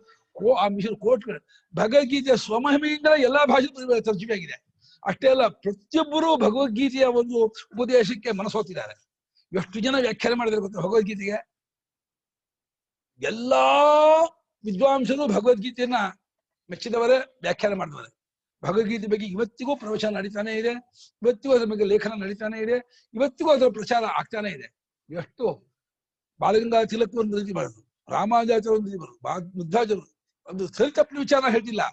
ಆ ಮಿಷನ್ ಕೋಟ್ಗಳು. ಭಗವದ್ಗೀತೆ ಸ್ವಮಹಿಮೆಯಿಂದ ಎಲ್ಲಾ ಭಾಷೆ ತರ್ಜುಮೆ ಆಗಿದೆ. ಅಷ್ಟೇ ಅಲ್ಲ, ಪ್ರತಿಯೊಬ್ಬರೂ ಭಗವದ್ಗೀತೆಯ ಒಂದು ಉಪದೇಶಕ್ಕೆ ಮನಸ್ಸೋತಿದ್ದಾರೆ. ಎಷ್ಟು ಜನ ವ್ಯಾಖ್ಯಾನ ಮಾಡಿದ್ರೆ ಗೊತ್ತಾ ಭಗವದ್ಗೀತೆಗೆ? ಎಲ್ಲಾ ವಿದ್ವಾಂಸರು ಭಗವದ್ಗೀತೆಯನ್ನ ಮೆಚ್ಚಿದವರೇ ವ್ಯಾಖ್ಯಾನ ಮಾಡಿದವರೇ. ಭಗವದ್ಗೀತೆ ಬಗ್ಗೆ ಇವತ್ತಿಗೂ ಪ್ರವಚನ ನಡೀತಾನೆ ಇದೆ, ಇವತ್ತಿಗೂ ಅದರ ಬಗ್ಗೆ ಲೇಖನ ನಡೀತಾನೆ ಇದೆ, ಇವತ್ತಿಗೂ ಅದರ ಪ್ರಚಾರ ಆಗ್ತಾನೆ ಇದೆ. ಎಷ್ಟು ಬಾಲಗಂಗಾಧರ ತಿಲಕ್ ಒಂದು ರೀತಿ ಮಾಡಿದ್ರು, ರಾಮಾನುಜಾಚಾರ್ಯ ಒಂದು ರೀತಿ ಬರೋದು, ಮುದ್ದಾಚಾರ್ಯರು ಒಂದು ಸರಿ ತಪ್ಪು ವಿಚಾರ ಹೇಳ್ತಿಲ್ಲ.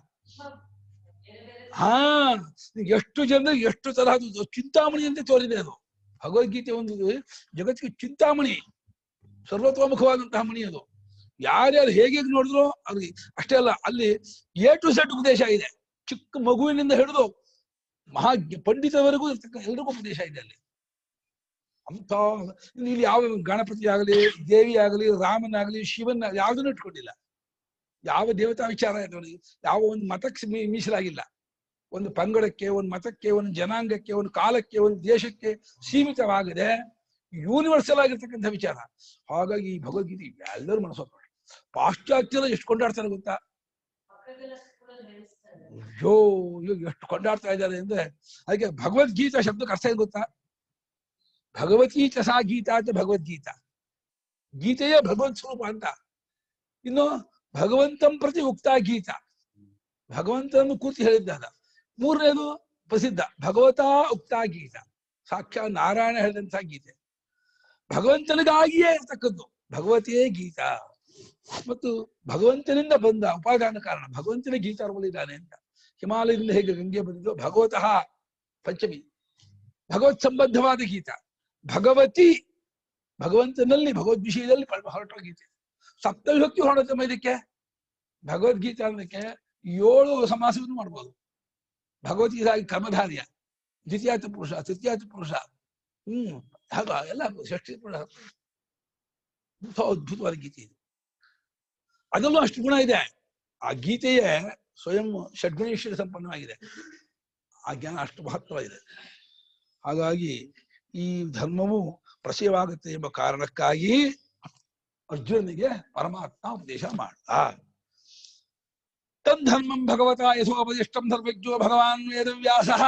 ಎಷ್ಟು ಜನರಿಗೆ ಎಷ್ಟು ತರಹದ ಚಿಂತಾಮಣಿ ಅಂತ ತೋರಿದೆ ಅದು. ಭಗವದ್ಗೀತೆ ಒಂದು ಜಗತ್ತಿಗೆ ಚಿಂತಾಮಣಿ, ಸರ್ವತೋಮುಖವಾದಂತಹ ಮಣಿ ಅದು. ಯಾರ್ಯಾರು ಹೇಗೆ ನೋಡಿದ್ರು ಅವ್ರಿಗೆ. ಅಷ್ಟೇ ಅಲ್ಲ, ಅಲ್ಲಿ A to Z ಉಪದೇಶ ಇದೆ. ಚಿಕ್ಕ ಮಗುವಿನಿಂದ ಹಿಡಿದು ಮಹಾ ಪಂಡಿತವರೆಗೂ ಇರ್ತಕ್ಕ ಎಲ್ರಿಗೂ ಉಪದೇಶ ಇದೆ ಅಲ್ಲಿ. ಅಂತ ಇಲ್ಲಿ ಯಾವ ಗಣಪತಿ ಆಗಲಿ, ದೇವಿ ಆಗಲಿ, ರಾಮನಾಗಲಿ, ಶಿವನಾಗಲಿ ಯಾವುದನ್ನು ಇಟ್ಕೊಂಡಿಲ್ಲ. ಯಾವ ದೇವತಾ ವಿಚಾರ ಇರೋದು, ಯಾವ ಒಂದು ಮತಕ್ಕೆ ಮೀಸಲಾಗಿಲ್ಲ. ಒಂದು ಪಂಗಡಕ್ಕೆ, ಒಂದು ಮತಕ್ಕೆ, ಒಂದು ಜನಾಂಗಕ್ಕೆ, ಒಂದು ಕಾಲಕ್ಕೆ, ಒಂದು ದೇಶಕ್ಕೆ ಸೀಮಿತವಾಗದೆ ಯೂನಿವರ್ಸಲ್ ಆಗಿರ್ತಕ್ಕಂಥ ವಿಚಾರ. ಹಾಗಾಗಿ ಈ ಭಗವದ್ಗೀತೆ ಎಲ್ಲರೂ ಮನಸ್ಸು. ಪಾಶ್ಚಾತ್ಯರು ಎಷ್ಟು ಕೊಂಡಾಡ್ತಾರೆ ಗೊತ್ತಾ? ಅಯ್ಯೋ ಎಷ್ಟು ಕೊಂಡಾಡ್ತಾ ಇದ್ದಾರೆ ಅಂದ್ರೆ, ಅದಕ್ಕೆ ಭಗವದ್ಗೀತಾ ಶಬ್ದಕ್ಕೆ ಅರ್ಥ ಏನ್ ಗೊತ್ತಾ? ಭಗವತೀ ಚ ಸಾ ಗೀತಾ ಅಂತ ಭಗವದ್ಗೀತಾ, ಗೀತೆಯೇ ಭಗವತ್ ಸ್ವರೂಪ ಅಂತ. ಇನ್ನು ಭಗವಂತಂ ಪ್ರತಿ ಉಕ್ತ ಗೀತಾ, ಭಗವಂತನನ್ನು ಕೂತಿ ಹೇಳಿದ್ದಾದ. ಮೂರನೇದು ಪ್ರಸಿದ್ಧ ಭಗವತಾ ಉಕ್ತ ಗೀತಾ, ಸಾಕ್ಷಾತ್ ನಾರಾಯಣ ಹೇಳಿದಂತಹ ಗೀತೆ, ಭಗವಂತನಿಗಾಗಿಯೇ ಇರ್ತಕ್ಕದ್ದು ಭಗವತಿಯೇ ಗೀತಾ. ಮತ್ತು ಭಗವಂತನಿಂದ ಬಂದ ಉಪಾದಾನ ಕಾರಣ, ಭಗವಂತನೇ ಗೀತಾ ರೂಪದಲ್ಲಿದ್ದಾನೆ ಅಂತ. ಹಿಮಾಲಯದಿಂದ ಹೇಗೆ ಗಂಗೆ ಬಂದಿದ್ದು, ಭಗವತಃ ಪಂಚಮಿ ಭಗವತ್ ಸಂಬದ್ಧವಾದ ಗೀತ. ಭಗವತಿ ಭಗವಂತನಲ್ಲಿ, ಭಗವದ್ ವಿಷಯದಲ್ಲಿ ಹೊರಟೋ ಗೀತೆ. ಸಪ್ತವಿಭಕ್ತಿ ಹೊರಡುತ್ತೆ ಇದಕ್ಕೆ. ಭಗವದ್ಗೀತಾ ಅನ್ನೋದಕ್ಕೆ 7 ಸಮಾಸವನ್ನು ಮಾಡ್ಬೋದು. ಭಗವದ್ಗೀತಾಗಿ ಕರ್ಮಧಾರ್ಯ, ದ್ವಿತೀಯಾತ ಪುರುಷ, ತೃತೀಯಾತ ಪುರುಷ, ಹಾಗ ಎಲ್ಲ ಷಷ್ಠಿ ಪುರುಷ. ಅದ್ಭುತವಾದ ಗೀತೆ ಇದೆ. ಅದರಲ್ಲೂ ಅಷ್ಟು ಗುಣ ಇದೆ. ಆ ಗೀತೆಯೇ ಸ್ವಯಂ ಷಡ್ಗುಣೇಶ್ವರ ಸಂಪನ್ನವಾಗಿದೆ. ಆ ಜ್ಞಾನ ಅಷ್ಟು ಮಹತ್ವವಾಗಿದೆ. ಹಾಗಾಗಿ ಈ ಧರ್ಮವು ಪ್ರಸಯವಾಗುತ್ತೆ ಎಂಬ ಕಾರಣಕ್ಕಾಗಿ ಅರ್ಜುನನಿಗೆ ಪರಮಾತ್ಮ ಉಪದೇಶ ಮಾಡ್ದ. ತನ್ಧರ್ಮಂ ಭಗವತಾ ಯಥೋಪದಿಷ್ಟಂ ಧರ್ಮಜ್ಞೋ ಭಗವಾನ್ ವೇದವ್ಯಾಸಃ.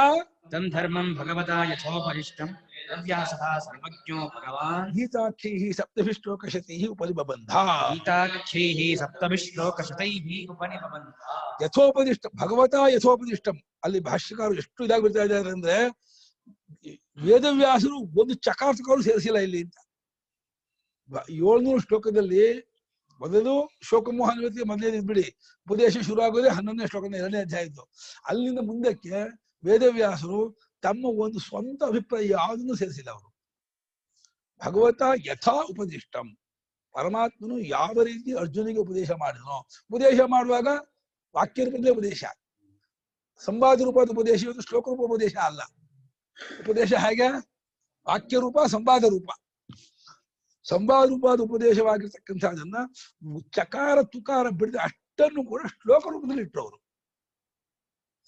ತನ್ಧರ್ಮಂ ಭಗವತಾ ಯಥೋಪದಿಷ್ಟಂ ವೇದವ್ಯಾಸಃ ಸರ್ವಜ್ಞೋ ಭಗವಾನ್. ಗೀತಾಖ್ಯೈಃ ಸಪ್ತಭಿಶ್ಲೋಕಶತೈಃ ಉಪನಿಬಬಂಧ. ಗೀತಾಖ್ಯೈಃ ಸಪ್ತಭಿಶ್ಲೋಕಶತೈಃ ಉಪನಿಬಬಂಧ. ಯಥೋಪದಿಷ್ಟಂ ಭಗವತಾ ಯಥೋಪದಿಷ್ಟಂ. ಅಲ್ಲಿ ಭಾಷ್ಯಕಾರರು ಎಷ್ಟು ಇದಾಗಿ ಬಿಡ್ತಾ ಇದ್ದಾರೆ ಅಂದ್ರೆ, ವೇದವ್ಯಾಸರು ಒಂದು ಚಕಾರ್ಥಕರು ಸೇರಿಸಿಲ್ಲ ಇಲ್ಲಿ ಅಂತ. 700 ಶ್ಲೋಕದಲ್ಲಿ ಮೊದಲು ಶೋಕಮೋಹನ ಮೊದಲನೇ ಬಿಡಿ, ಉಪದೇಶ ಶುರು ಆಗೋದೇ 11ನೇ ಶ್ಲೋಕದ 2ನೇ ಅಧ್ಯಾಯದ್ದು. ಅಲ್ಲಿಂದ ಮುಂದಕ್ಕೆ ವೇದವ್ಯಾಸರು ತಮ್ಮ ಒಂದು ಸ್ವಂತ ಅಭಿಪ್ರಾಯ ಯಾವುದನ್ನು ಸೇರಿಸಿಲ್ಲ ಅವರು. ಭಗವತ ಯಥಾ ಉಪದಿಷ್ಟಂ, ಪರಮಾತ್ಮನು ಯಾವ ರೀತಿ ಅರ್ಜುನಿಗೆ ಉಪದೇಶ ಮಾಡಿದನೋ, ಉಪದೇಶ ಮಾಡುವಾಗ ವಾಕ್ಯ ರೂಪದ ಉಪದೇಶ, ಸಂವಾದ ರೂಪದ ಉಪದೇಶ, ಇವತ್ತು ಶ್ಲೋಕ ರೂಪ ಉಪದೇಶ ಅಲ್ಲ. ಉಪದೇಶ ಹೇಗೆ? ವಾಕ್ಯ ರೂಪ, ಸಂವಾದ ರೂಪ. ಸಂವಾದ ರೂಪದ ಉಪದೇಶವಾಗಿರ್ತಕ್ಕಂಥದನ್ನ ಚಕಾರ ತುಕಾರ ಬಿಡದೆ ಅಷ್ಟನ್ನು ಕೂಡ ಶ್ಲೋಕ ರೂಪದಲ್ಲಿ ಇಟ್ಟರು ಅವರು.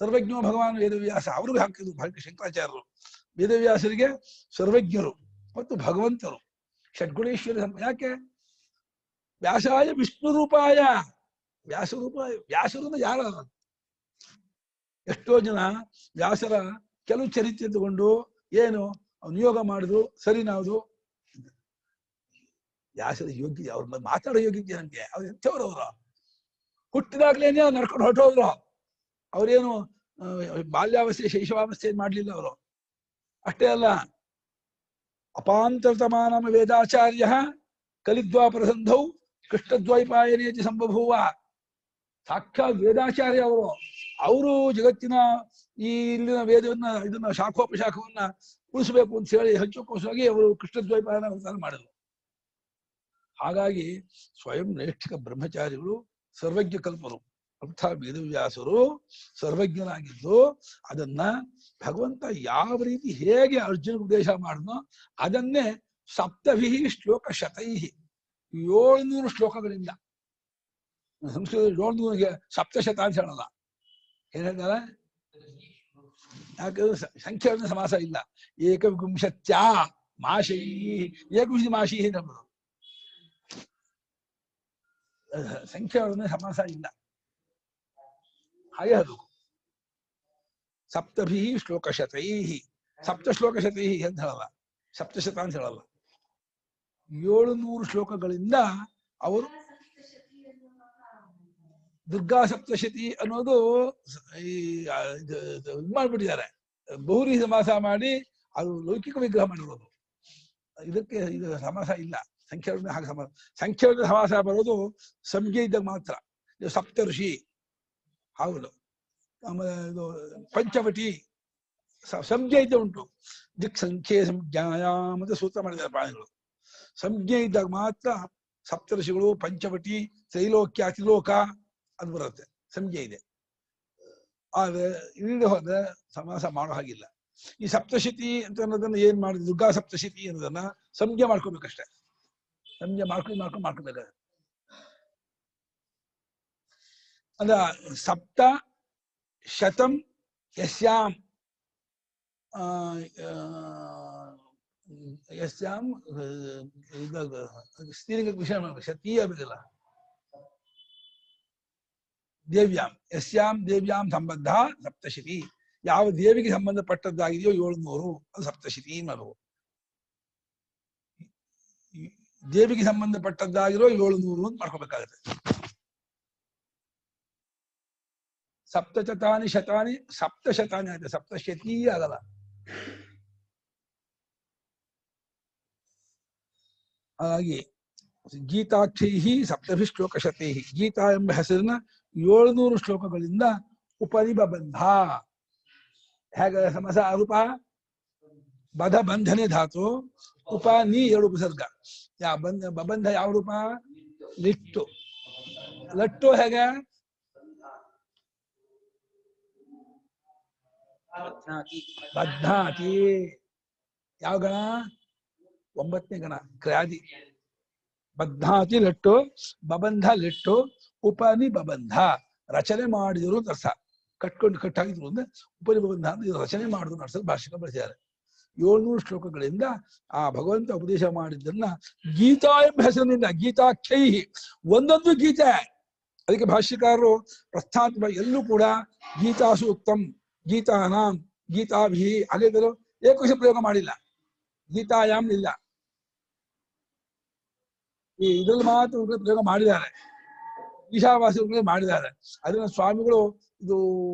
ಸರ್ವಜ್ಞೋ ಭಗವಾನ್ ವೇದವ್ಯಾಸ ಅವ್ರಿಗೆ ಹಾಕಿದ್ರು ಭಾರತೀಯ ಶಂಕರಾಚಾರ್ಯರು. ವೇದವ್ಯಾಸರಿಗೆ ಸರ್ವಜ್ಞರು ಮತ್ತು ಭಗವಂತರು, ಷಡ್ಗುಣೇಶ್ವರ. ಯಾಕೆ? ವ್ಯಾಸಾಯ ವಿಷ್ಣು ರೂಪಾಯ. ವ್ಯಾಸರೂಪ, ವ್ಯಾಸರನ್ನ ಯಾರ? ಎಷ್ಟೋ ಜನ ವ್ಯಾಸರ ಕೆಲವು ಚರಿತ್ರೆ ತಗೊಂಡು ಏನು ನಿಯೋಗ ಮಾಡಿದ್ರು, ಸರಿ ನಾವುದು ವ್ಯಾಸರ ಯೋಗ್ಯ, ಅವ್ರ ಮಾತಾಡೋ ಯೋಗ್ಯತೆ ನಮ್ಗೆ. ಅವ್ರು ಎಂಥವ್ರು? ಅವರು ಹುಟ್ಟಿದಾಗ್ಲೇನೆ ನಡ್ಕೊಂಡು ಹೊರಟೋದ್ರು. ಅವ್ರೇನು ಬಾಲ್ಯಾವಸ್ಥೆ ಶೈಶವಾವಸ್ಥೆ ಮಾಡ್ಲಿಲ್ಲ ಅವರು. ಅಷ್ಟೇ ಅಲ್ಲ, ಅಪಾಂತರತಮಾನಮ ವೇದಾಚಾರ್ಯ ಕಲಿದ್ವಾಪರ ಸಂಧೌ ಕೃಷ್ಣದ್ವೈಪಾಯನೇತಿ ಸಂಬಭೂವ. ಸಾಕ್ಷಾತ್ ವೇದಾಚಾರ್ಯ ಅವರು. ಅವರು ಜಗತ್ತಿನ ಈ ಇಲ್ಲಿನ ವೇದವನ್ನ, ಇದನ್ನ ಶಾಖೋಪಶಾಖವನ್ನ ಉಳಿಸಬೇಕು ಅಂತ ಹೇಳಿ ಹಂಚೋಕೋಸವಾಗಿ ಅವರು ಕೃಷ್ಣದ್ವೈಪಾಯನ ಅವತಾರ ಮಾಡಿದ್ರು. ಹಾಗಾಗಿ ಸ್ವಯಂ ನೈಷ್ಠಿಕ ಬ್ರಹ್ಮಚಾರಿಗಳು, ಸರ್ವಜ್ಞ ಕಲ್ಪರು. ಅಂಥ ವೇದವ್ಯಾಸರು ಸರ್ವಜ್ಞನಾಗಿದ್ದು ಅದನ್ನ ಭಗವಂತ ಯಾವ ರೀತಿ ಹೇಗೆ ಅರ್ಜುನ ಉಪದೇಶ ಮಾಡಿದ್ನೋ ಅದನ್ನೇ ಸಪ್ತಭಿ ಶ್ಲೋಕ ಶತೈಹಿ 700 ಶ್ಲೋಕಗಳಿಂದ ಸಂಸ್ಕೃತ 700 ಸಪ್ತಶತ ಅಂತ ಹೇಳಲ್ಲ. ಏನ್ ಹೇಳ್ತಾರೆ? ಯಾಕಂದ್ರೆ ಸಂಖ್ಯೆ ಸಮಾಸ ಇಲ್ಲ. ಏಕವಿಂಶತ್ಯಾ ಮಾಶೈ ಏಕವಿಂಶ ಮಾಶಿ ಅಂತ ಹೇಳ್ಬೋದು. ಸಂಖ್ಯೆ ಸಮಾಸ ಇಲ್ಲ. ಹಾಗೆ ಅದು ಸಪ್ತಭಿ ಶ್ಲೋಕಶತೈ ಸಪ್ತ ಶ್ಲೋಕಶತೈ ಅಂತ ಹೇಳಲ್ಲ, ಸಪ್ತಶತ ಅಂತ ಹೇಳಲ್ಲ. 700 ಶ್ಲೋಕಗಳಿಂದ ಅವರು ದುರ್ಗಾ ಸಪ್ತಶತಿ ಅನ್ನೋದು ಇದು ಮಾಡ್ಬಿಟ್ಟಿದ್ದಾರೆ. ಬಹುರಿ ಸಮಾಸ ಮಾಡಿ ಅದು ಲೌಕಿಕ ವಿಗ್ರಹ ಮಾಡಿರೋದು. ಇದಕ್ಕೆ ಇದು ಸಮಾಸ ಇಲ್ಲ. ಸಂಖ್ಯೆ ಹಾಗೆ ಸಂಖ್ಯೆ ಸಮಾಸ ಬರೋದು ಸಂಖ್ಯೆ ಇದ್ದಾಗ ಮಾತ್ರ. ಇದು ಸಪ್ತಋಷಿ ಹೌದು. ಆಮೇಲೆ ಇದು ಪಂಚವಟಿ ಸಂಜ್ಞೆ ಇದ್ದ ಉಂಟು. ದಿಕ್ ಸಂಖ್ಯೆ ಸಂಜ್ಞಾಯ ಮತ್ತೆ ಸೂತ್ರ ಮಾಡಿದ್ದಾರೆ ಪ್ರಾಣಿಗಳು. ಸಂಜ್ಞೆ ಇದ್ದಾಗ ಮಾತ್ರ ಸಪ್ತಋಷಿಗಳು, ಪಂಚವಟಿ, ತ್ರೈಲೋಕ್ಯ, ತ್ರಿಲೋಕ ಅದು ಬರುತ್ತೆ. ಸಂಜ್ಞೆ ಇದೆ. ಆದ್ರೆ ಇಳಿದು ಹೋದ್ರೆ ಸಮಾಸ ಮಾಡೋ ಹಾಗಿಲ್ಲ. ಈ ಸಪ್ತಶತಿ ಅಂತ ಅನ್ನೋದನ್ನ ಏನ್ ಮಾಡಿದ್ರು, ದುರ್ಗಾ ಸಪ್ತಶತಿ ಅನ್ನೋದನ್ನ ಸಂಜ್ಞೆ ಮಾಡ್ಕೋಬೇಕಷ್ಟೆ. ಸಂಜ್ಞೆ ಮಾಡ್ಕೋಬೇಕಾಗ ಅಂದ್ರ ಸಪ್ತ ಶತಂ ಯಸ್ಯಾಂ ಯಸ್ಯಾಂ ಸ್ತ್ರೀಲಿಂಗ ವಿಷಯ ಶತೀ ಆಗಬೇಕಲ್ಲ. ದೇವ್ಯಾಂ ಯಸ್ಯಾಂ ದೇವ್ಯಾಂ ಸಂಬಂಧ ಸಪ್ತಶತಿ. ಯಾವ ದೇವಿಗೆ ಸಂಬಂಧಪಟ್ಟದ್ದಾಗಿದೆಯೋ 700 ಅದು ಸಪ್ತಶತಿ ಅನ್ನೋದು. ದೇವಿಗೆ ಸಂಬಂಧಪಟ್ಟದ್ದಾಗಿರೋ 700 ಅಂತ ಮಾಡ್ಕೋಬೇಕಾಗತ್ತೆ. ಸಪ್ತಶತಾನಿ ಶತಾನಿ ಸಪ್ತಶತಾನಿ ಆಯ್ತು, ಸಪ್ತಶತೀ ಆಗಲ್ಲ. ಹಾಗಾಗಿ ಗೀತಾಖ್ಯೈ ಸಪ್ತಭಿ ಶ್ಲೋಕಶತೈ. ಗೀತಾ ಎಂಬ ಹೆಸರಿನ 700 ಶ್ಲೋಕಗಳಿಂದ ಉಪನಿಬಂಧ. ಹೇಗೆ ಸಮಾಸ ರೂಪ ಬಧ ಬಂಧನೆ ಧಾತು, ಉಪ ನೀ 2 ಉಪಸರ್ಗ. ಬಬಂಧ ಯಾವ ರೂಪ? ಲಿಟ್ಟು. ಲಟ್ಟು ಹೇಗೆ? ಬದ್ಧಾತಿ. ಯಾವ ಗಣ? 9ನೇ ಗಣ ಕ್ರಾದಿ. ಬದ್ಧಾತಿ ಲಟ್ಟು, ಬಬಂಧ ಲಿಟ್ಟು, ಉಪನಿ ಬಬಂಧ ರಚನೆ ಮಾಡಿದ್ರು ಅಂತ ಅರ್ಥ. ಕಟ್ಟಾಗಿದ್ರು ಅಂದ್ರೆ ಉಪನಿ ಬಬಂಧ ಅಂತ ರಚನೆ ಮಾಡಿದ್ರು ಅರ್ಥ ಭಾಷೆಗೆ ಬಳಸಿದ್ದಾರೆ. 700 ಶ್ಲೋಕಗಳಿಂದ ಆ ಭಗವಂತ ಉಪದೇಶ ಮಾಡಿದ್ದನ್ನ ಗೀತಾ ಎಂಬ ಹೆಸರಿನಿಂದ ಗೀತಾಖ್ಯೈ, ಒಂದೊಂದು ಗೀತೆ. ಅದಕ್ಕೆ ಭಾಷ್ಯಕಾರರು ಪ್ರಸ್ಥಾನ ಎಲ್ಲೂ ಕೂಡ ಗೀತಾ ಸೂಕ್ತಂ, ಗೀತಾನಾಂ, ಗೀತಾಭಿ ಹಾಗಿದ್ದರು ಏಕವಚನ ಪ್ರಯೋಗ ಮಾಡಿಲ್ಲ. ಗೀತಾಯಾಮ್ ಇಲ್ಲ. ಈ ಇದ್ರಲ್ಲಿ ಮಾತ್ರ ಪ್ರಯೋಗ ಮಾಡಿದ್ದಾರೆ. ಈಶಾವಾಸ್ಯಗಳು ಮಾಡಿದ್ದಾರೆ. ಅದನ್ನ ಸ್ವಾಮಿಗಳು ಇದು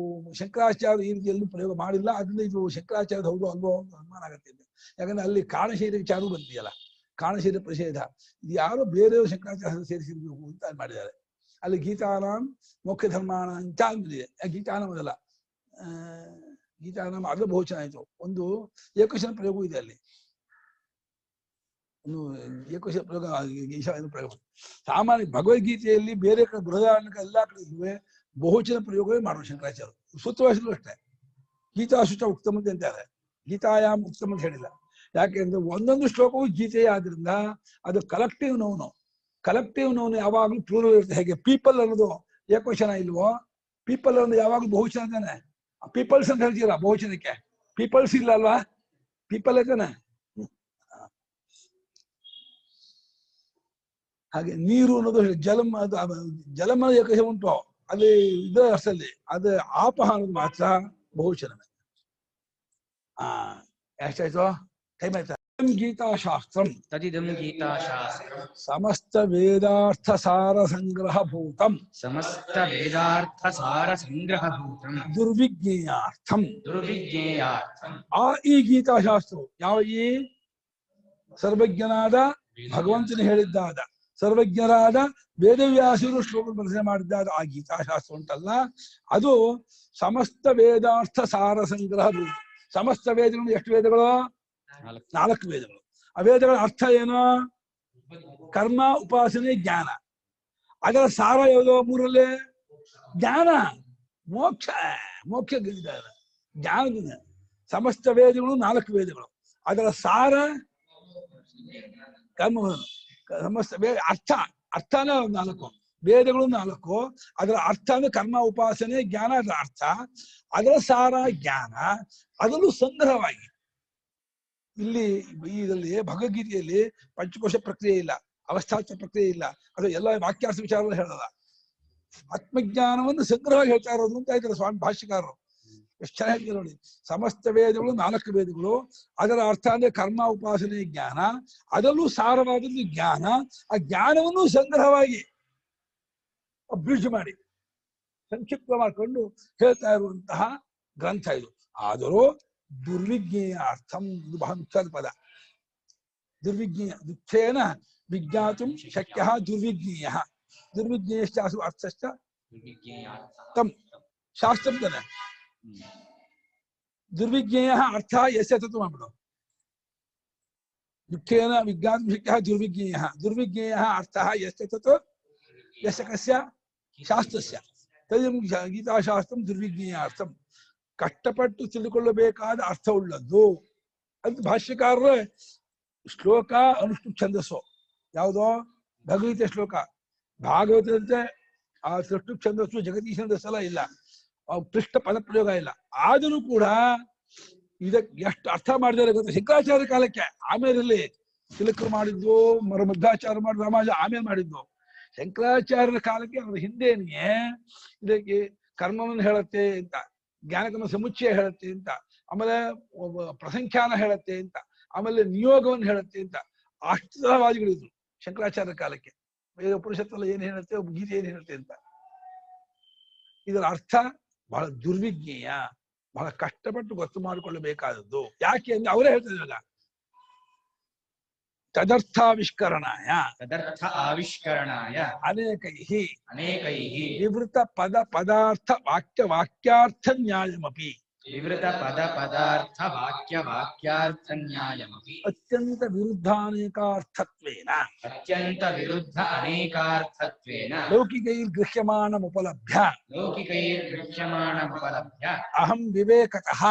ಶಂಕರಾಚಾರ್ಯ ಈ ರೀತಿಯಲ್ಲಿ ಪ್ರಯೋಗ ಮಾಡಿಲ್ಲ. ಅದರಿಂದ ಇದು ಶಂಕರಾಚಾರ್ಯ ಹೌದು ಅಲ್ವೋ ಅಂತ ಅನುಮಾನ ಆಗತ್ತೆ. ಯಾಕಂದ್ರೆ ಅಲ್ಲಿ ಕಾರಣಶೈಲಿ ವಿಚಾರ ಬಂದಿದೆಯಲ್ಲ, ಕಾರಣಶೈಲಿ ಪ್ರಷೇಧ, ಇದು ಯಾರೋ ಬೇರೆಯವರು ಶಂಕರಾಚಾರ್ಯ ಸೇರಿಸಿರ್ಬೇಕು ಅಂತ ಮಾಡಿದ್ದಾರೆ. ಅಲ್ಲಿ ಗೀತಾನಾಂ ಮುಖ್ಯ ಧರ್ಮಾಣ ಅಂತ ಅಂದಿದೆ. ಗೀತಾನಾಂ ಅದಲ್ಲ, ಗೀತಾನಾಂ ಅದು ಬಹುಚನ ಆಯ್ತು. ಒಂದು ಏಕವಚನ ಪ್ರಯೋಗವೂ ಇದೆ ಅಲ್ಲಿ. ಒಂದು ಏಕವಚನ ಪ್ರಯೋಗ ಈಶಾನ್ಯ ಪ್ರಯೋಗ. ಸಾಮಾನ್ಯ ಭಗವದ್ಗೀತೆಯಲ್ಲಿ ಬೇರೆ ಕಡೆ ಬೃಹದಾರಣ್ಯಕ ಎಲ್ಲಾ ಕಡೆ ಇರುವೆ ಬಹುಚನ ಪ್ರಯೋಗವೇ ಮಾಡುವ ಶಂಕರಾಚಾರ್ಯರು. ಸೂತ್ರವಾಸಿಗಳು ಅಷ್ಟೇ. ಗೀತಾ ಶುಚ ಉತ್ತಮ ಅಂತ ಅಂತಾರೆ, ಗೀತಾಯಾಮ್ ಉತ್ತಮ ಅಂತ ಹೇಳಿಲ್ಲ. ಯಾಕೆಂದ್ರೆ ಒಂದೊಂದು ಶ್ಲೋಕವು ಗೀತೆಯೇ ಆದ್ರಿಂದ ಅದು ಕಲೆಕ್ಟಿವ್ ನೋನು. ಕಲೆಕ್ಟಿವ್ ನೋನು ಯಾವಾಗಲೂ ಪ್ಲೂರಲ್ ಇರುತ್ತೆ. ಹೇಗೆ ಪೀಪಲ್ ಅನ್ನೋದು ಏಕವಚನ ಇಲ್ವೋ, ಪೀಪಲ್ ಅನ್ನೋದು ಯಾವಾಗಲೂ ಬಹುವಚನ ತಾನೆ. ಪೀಪಲ್ಸ್ ಅಂತ ಹೇಳ್ತೀರಾ ಬಹುವಚನಕ್ಕೆ, ಪೀಪಲ್ಸ್ ಇಲ್ಲ ಅಲ್ವಾ, ಪೀಪಲ್ ಐತಾನೆ. ಹಾಗೆ ನೀರು ಅನ್ನೋದು ಜಲಮ್, ಅದು ಜಲಮ ಏಕವಚನ ಉಂಟು ಅಲ್ಲಿ ಇದರ ಅರ್ಥದಲ್ಲಿ. ಅದು ಆಪಹ ಅನ್ನೋದು ಮಾತ್ರ ಬಹುವಚನವೇ. ಎಷ್ಟಾಯ್ತು? ಟೈಮ್ ಆಯ್ತಾ? ಗೀತಾಶಾಸ್ತ್ರಂ ತದಿದಂ ಗೀತಾಶಾಸ್ತ್ರಂ ಸಮಸ್ತ ವೇದಾರ್ಥ ಸಾರ ಸಂಗ್ರಹಭೂತಂ ಸಮಸ್ತ ವೇದಾರ್ಥ ಸಾರ ಸಂಗ್ರಹಭೂತಂ ದುರ್ವಿಜ್ಞೇಯಾರ್ಥಂ. ದುರ್ವಿಜ್ಞೇಯಾರ್ಥಂ. ಈ ಗೀತಾಶಾಸ್ತ್ರವು ಯಾವ? ಈ ಸರ್ವಜ್ಞನಾದ ಭಗವಂತನ ಹೇಳಿದ್ದಾದ, ಸರ್ವಜ್ಞರಾದ ವೇದವ್ಯಾಸರು ಶ್ಲೋಕ ಪ್ರದರ್ಶನ ಮಾಡಿದ್ದಾದ ಆ ಗೀತಾಶಾಸ್ತ್ರ ಉಂಟಲ್ಲ, ಅದು ಸಮಸ್ತ ವೇದಾರ್ಥ ಸಾರ ಸಂಗ್ರಹ. ಸಮಸ್ತ ವೇದಗಳು ಎಷ್ಟು ವೇದಗಳು? 4 ವೇದಗಳು. ಆ ವೇದಗಳ ಅರ್ಥ ಏನು? ಕರ್ಮ, ಉಪಾಸನೆ, ಜ್ಞಾನ. ಅದರ ಸಾರ ಯಾವುದು? 3ರಲ್ಲಿ ಜ್ಞಾನ ಮೋಕ್ಷ ಮೋಕ್ಷ ಜ್ಞಾನದಿಂದ ಸಮಸ್ತ ವೇದಗಳು 4 ವೇದಗಳು, ಅದರ ಸಾರ ಕರ್ಮ. ಸಮಸ್ತ ಅರ್ಥನೇ 4, ವೇದಗಳು 4, ಅದರ ಅರ್ಥ ಅಂದ್ರೆ ಕರ್ಮ ಉಪಾಸನೆ ಜ್ಞಾನ, ಅದರ ಅರ್ಥ, ಅದರ ಸಾರ ಜ್ಞಾನ, ಅದರಲ್ಲೂ ಸಂಗ್ರಹವಾಗಿ. ಇಲ್ಲಿ ಇದರಲ್ಲಿ ಭಗವದ್ಗೀತೆಯಲ್ಲಿ ಪಂಚಕೋಶ ಪ್ರಕ್ರಿಯೆ ಇಲ್ಲ, ಅವಸ್ಥಾತ್ಮ ಪ್ರಕ್ರಿಯೆ ಇಲ್ಲ, ಅದು ಎಲ್ಲ ವಾಕ್ಯಾರ್ಥ ವಿಚಾರಗಳು ಹೇಳಲ್ಲ. ಆತ್ಮಜ್ಞಾನವನ್ನು ಸಂಗ್ರಹವಾಗಿ ಹೇಳ್ತಾ ಇರೋದು ಅಂತ ಇದ್ದಾರೆ ಸ್ವಾಮಿ ಭಾಷ್ಯಕಾರರು. ಎಷ್ಟು ಚೆನ್ನಾಗಿ ನೋಡಿ, ಸಮಸ್ತ ವೇದಗಳು 4 ವೇದಗಳು, ಅದರ ಅರ್ಥ ಅಂದ್ರೆ ಕರ್ಮ ಉಪಾಸನೆ ಜ್ಞಾನ, ಅದರಲ್ಲೂ ಸಾರವಾದದ್ದು ಜ್ಞಾನ, ಆ ಜ್ಞಾನವನ್ನು ಸಂಗ್ರಹವಾಗಿ ಅಭ್ಯುಜ ಮಾಡಿ ಸಂಕ್ಷಿಪ್ತ ಮಾಡಿಕೊಂಡು ಹೇಳ್ತಾ ಇರುವಂತಹ ಗ್ರಂಥ ಇದು. ಆದರೂ ದುರ್ವಿಜ್ಞೇಯ ಅರ್ಥಂ, ಇದು ಬಹಳ ಮುಖ್ಯವಾದ ಪದ. ದುರ್ವಿಜ್ಞೇಯ ದುಃಖೇನ ವಿಜ್ಞಾತುಂ ಶಕ್ಯ ದುರ್ವಿಜ್ಞೇಯ, ದುರ್ವಿಜ್ಞೇಯಶ್ಚಾಸು ಅರ್ಥಶ್ಚ ತಂ ಶಾಸ್ತ್ರಂ ತಾನೆ. ದುರ್ವಿಜ್ಞೇಯ ಅರ್ಥ ಯಸ್ಯ ತತ್ವ ಮಾಡ್ಬಿಡು. ದುಃಖೇನ ವಿಜ್ಞಾತುಂ ಶಕ್ಯ ದುರ್ವಿಜ್ಞೇಯ, ದುರ್ವಿಜ್ಞೇಯ ಅರ್ಥ ಯಸ್ಯ ತತ್ವ ಯಸ್ಯ ಕಸ್ಯ ಶಾಸ್ತ್ರಸ್ಯ ತದಂ ಗೀತಾಶಾಸ್ತ್ರಂ ದುರ್ವಿಜ್ಞೇಯ ಅರ್ಥಂ, ಕಷ್ಟಪಟ್ಟು ತಿಳಿದುಕೊಳ್ಳಬೇಕಾದ ಅರ್ಥವುಳ್ಳದ್ದು ಅಂತ ಭಾಷ್ಯಕಾರರು. ಶ್ಲೋಕ ಅನುಷ್ಠು ಛಂದಸ್ಸು ಯಾವುದೋ ಭಗವದ್ಗೀತೆ ಶ್ಲೋಕ, ಭಾಗವತದಂತೆ ಆ ಸೃಷ್ಟು ಛಂದಸ್ಸು ಜಗತಿ ಛಂದಸ್ಸೆಲ್ಲ ಇಲ್ಲ, ಪೃಷ್ಠ ಪದ ಪ್ರಯೋಗ ಇಲ್ಲ. ಆದರೂ ಕೂಡ ಇದಕ್ಕೆ ಎಷ್ಟು ಅರ್ಥ ಮಾಡಿದ್ದಾರೆ ಗೊತ್ತಾ? ಶಂಕರಾಚಾರ್ಯ ಕಾಲಕ್ಕೆ, ಆಮೇಲೆ ಇಲ್ಲಿ ತಿಲಕರು ಮಾಡಿದ್ದು, ಮಧ್ವಾಚಾರ್ಯ ಮಾಡಿದ್ದು, ರಾಮಾನುಜ ಆಮೇಲೆ ಮಾಡಿದ್ದು. ಶಂಕರಾಚಾರ್ಯರ ಕಾಲಕ್ಕೆ ಅವರ ಹಿಂದೇನೆ ಇದಕ್ಕೆ ಕರ್ಮವನ್ನು ಹೇಳುತ್ತೆ ಅಂತ, ಜ್ಞಾನಕರ್ಮ ಸಮುಚ್ಚಯ ಹೇಳುತ್ತೆ ಅಂತ, ಆಮೇಲೆ ಪ್ರಸಂಖ್ಯಾನ ಹೇಳುತ್ತೆ ಅಂತ, ಆಮೇಲೆ ನಿಯೋಗವನ್ನು ಹೇಳುತ್ತೆ ಅಂತ ಅಷ್ಟವಾದಿಗಳಿದ್ರು ಶಂಕರಾಚಾರ್ಯ ಕಾಲಕ್ಕೆ. ವೇದ ಉಪನಿಷತ್ತೆಲ್ಲ ಏನ್ ಹೇಳುತ್ತೆ, ಗೀತೆ ಏನ್ ಹೇಳುತ್ತೆ ಅಂತ. ಇದರ ಅರ್ಥ ಬಹಳ ದುರ್ವಿಜ್ಞೇಯ, ಬಹಳ ಕಷ್ಟಪಟ್ಟು ಗೊತ್ತು ಮಾಡಿಕೊಳ್ಳಬೇಕಾದದ್ದು. ಯಾಕೆ ಅಂದ್ರೆ ಅವರೇ ಹೇಳ್ತಿದ್ರಲ್ಲ, ತದರ್ಥಾವಿಷ್ಕರಣಾಯ ಅನೇಕೈಹಿ ವಿವೃತ ಪದ ಪದಾರ್ಥ ವಾಕ್ಯಾರ್ಥ ನ್ಯಾಯಮಪಿ ವಿವೃತ ಪದ ಪದಾರ್ಥ ವಾಕ್ಯಾರ್ಥ ನ್ಯಾಯಮಪಿ ಅತ್ಯಂತ ವಿರುದ್ಧಾನೇಕಾರ್ಥತ್ವೇನ ಲೌಕಿಕೈರ್ಗೃಹ್ಯಮಾನಮುಪಲಭ್ಯ ಅಹಂ ವಿವೇಕತಃ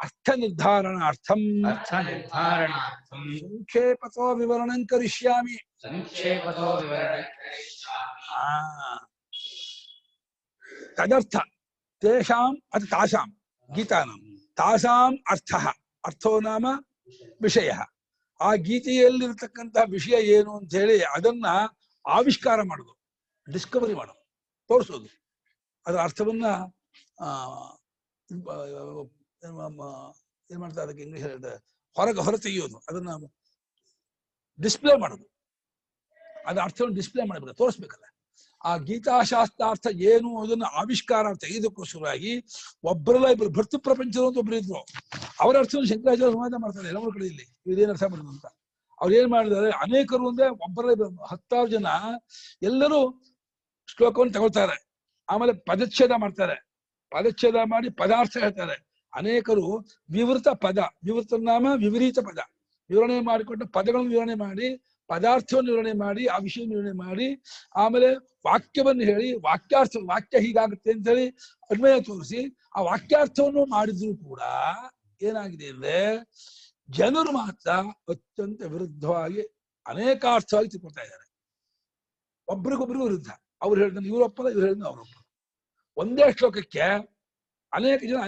ಅರ್ಥ ನಿರ್ಧಾರಣಾರ್ಥಂ ಸಂಕ್ಷೇಪತೋ ವಿವರಣಂ ಕರಿಷ್ಯಾಮಿ. ತದರ್ಥ ತೇಷಾಂ ಅಥ ತಾಸಾಂ ಗೀತಾನಾಂ ತಾಸಾಂ ಅರ್ಥಃ, ಅರ್ಥೋ ನಾಮ ವಿಷಯ. ಆ ಗೀತೆಯಲ್ಲಿರ್ತಕ್ಕಂತಹ ವಿಷಯ ಏನು ಅಂತ ಹೇಳಿ ಅದನ್ನ ಆವಿಷ್ಕಾರ ಮಾಡೋದು, ಡಿಸ್ಕವರಿ ಮಾಡೋದು, ತೋರಿಸೋದು. ಅದರ ಅರ್ಥವನ್ನ ಏನ್ ಮಾಡ್ತಾರೆ ಅದಕ್ಕೆ ಇಂಗ್ಲಿಷ್ ಹೊರ ತೆಗೆಯೋದು, ಅದನ್ನ ಡಿಸ್ಪ್ಲೇ ಮಾಡೋದು. ಅದರ ಅರ್ಥವನ್ನು ಡಿಸ್ಪ್ಲೇ ಮಾಡಬೇಕು, ತೋರಿಸ್ಬೇಕಲ್ಲ. ಆ ಗೀತಾಶಾಸ್ತ್ರಾರ್ಥ ಏನು ಅದನ್ನು ಆವಿಷ್ಕಾರ ತೆಗೆದಕ್ಕೋಸ್ಕರವಾಗಿ ಒಬ್ಬರಲ್ಲ ಇಬ್ಬರು ಭರ್ತು ಪ್ರಪಂಚದ ಅಂತ ಒಬ್ರು ಇದ್ರು. ಅವರ ಅರ್ಥವನ್ನು ಶಂಕರಾಚಾರ್ಯ ಅನುವಾದ ಮಾಡ್ತಾರೆ ಎಲ್ಲ ಕಡೆಯಲ್ಲಿ. ಇದೇನು ಅರ್ಥ ಮಾಡೋದು ಅಂತ ಅವ್ರು ಏನ್ ಮಾಡಿದ್ದಾರೆ, ಅನೇಕರು ಅಂದ್ರೆ ಒಬ್ಬರಲ್ಲ 10,000 ಜನ ಎಲ್ಲರೂ ಶ್ಲೋಕವನ್ನು ತಗೊಳ್ತಾರೆ, ಆಮೇಲೆ ಪದಚ್ಛೇದ ಮಾಡ್ತಾರೆ, ಪದಚ್ಛೇದ ಮಾಡಿ ಪದಾರ್ಥ ಹೇಳ್ತಾರೆ. ಅನೇಕರು ವಿವೃತ ಪದ, ವಿವೃತ ನಾಮ ವಿಪರೀತ ಪದ, ವಿವರಣೆ ಮಾಡಿಕೊಂಡು ಪದಗಳನ್ನು ವಿವರಣೆ ಮಾಡಿ, ಪದಾರ್ಥವನ್ನು ವಿವರಣೆ ಮಾಡಿ, ಆ ವಿಷಯ ವಿವರಣೆ ಮಾಡಿ, ಆಮೇಲೆ ವಾಕ್ಯವನ್ನು ಹೇಳಿ, ವಾಕ್ಯ ಹೀಗಾಗುತ್ತೆ ಅಂತ ಹೇಳಿ ಅನ್ವಯ ತೋರಿಸಿ ಆ ವಾಕ್ಯಾರ್ಥವನ್ನು ಮಾಡಿದ್ರು ಕೂಡ ಏನಾಗಿದೆ ಅಂದ್ರೆ ಜನರು ಮಾತ್ರ ಅತ್ಯಂತ ವಿರುದ್ಧವಾಗಿ ಅನೇಕಾರ್ಥವಾಗಿ ತಿಳ್ಕೊಳ್ತಾ ಇದ್ದಾರೆ. ಒಬ್ರಿಗೊಬ್ರಿಗೂ ವಿರುದ್ಧ. ಅವ್ರು ಹೇಳಿದ ಇವರೊಪ್ಪಲ್ಲ, ಇವ್ರು ಹೇಳಿದ ಅವರೊಪ್ಪಲ್ಲ. ಒಂದೇ ಶ್ಲೋಕಕ್ಕೆ ಅನೇಕ ಜನ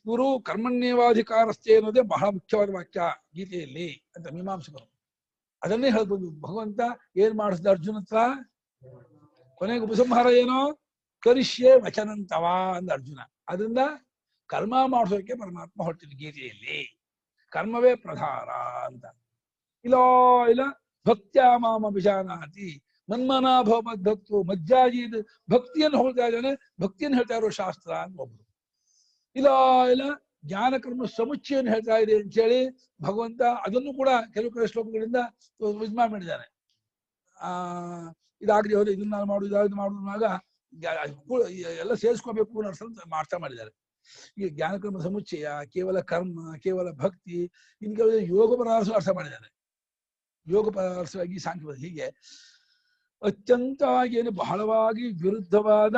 ಇವರು ಕರ್ಮಣ್ಯೇವಾಧಿಕಾರಸ್ಥೆ ಅನ್ನೋದೇ ಬಹಳ ಮುಖ್ಯವಾದ ವಾಕ್ಯ ಗೀತೆಯಲ್ಲಿ ಅಂತ ಮೀಮಾಂಸಕರು ಅದನ್ನೇ ಹೇಳ್ಬೋದು. ಭಗವಂತ ಏನ್ ಮಾಡಿಸ್ದ ಅರ್ಜುನ ಹತ್ರ, ಕೊನೆಗೆ ಉಪಸಂಹಾರ ಏನೋ ಕರಿಷ್ಯೆ ವಚನಂತವ ಅಂದ ಅರ್ಜುನ. ಅದರಿಂದ ಕರ್ಮ ಮಾಡಿಸೋಕೆ ಪರಮಾತ್ಮ ಹೊರಟಿದ್ದು ಗೀತೆಯಲ್ಲಿ, ಕರ್ಮವೇ ಪ್ರಧಾನ ಅಂತ. ಇಲ್ಲ ಭಕ್ತ್ಯಾ ಮಾಮ ವಿಜಾನಾತಿ ಮನ್ಮನಾ ಭವದ್ಭಕ್ತು ಮಜ್ಜಾಜೀದ್, ಭಕ್ತಿಯನ್ನು ಹೇಳ್ತಾ ಇದ್ದಾನೆ, ಭಕ್ತಿಯನ್ನು ಹೇಳ್ತಾ ಇರೋ ಶಾಸ್ತ್ರ ಅಂತ ಒಬ್ರು. ಇಲ್ಲ ಜ್ಞಾನಕರ್ಮ ಸಮುಚ್ಚಯನ್ನು ಹೇಳ್ತಾ ಇದೆ ಅಂತ ಹೇಳಿ ಭಗವಂತ ಅದನ್ನು ಕೂಡ ಕೆಲವು ಶ್ಲೋಕಗಳಿಂದ ಮಾಡಿದ್ದಾನೆ. ಇದಾಗಲಿ ಹೋದ್ರೆ ಇದನ್ನ ಮಾಡು, ಇದಾಗಿ ಮಾಡುವಾಗ ಎಲ್ಲ ಸೇರಿಸ್ಕೋಬೇಕು ಅನ್ನೋ ಅರ್ಥ ಮಾಡಿದ್ದಾರೆ. ಈ ಜ್ಞಾನಕರ್ಮ ಸಮುಚ್ಚಯ ಕೇವಲ ಕರ್ಮ, ಕೇವಲ ಭಕ್ತಿ, ಇನ್ನು ಕೆಲವು ಯೋಗ ಪರಾರ್ಥ ಅರ್ಥ ಮಾಡಿದ್ದಾರೆ. ಯೋಗ ಪರಾರ್ಥವಾಗಿ ಸಾಂಖ್ಯ, ಹೀಗೆ ಅತ್ಯಂತವಾಗಿ ಏನು ಬಹಳವಾಗಿ ವಿರುದ್ಧವಾದ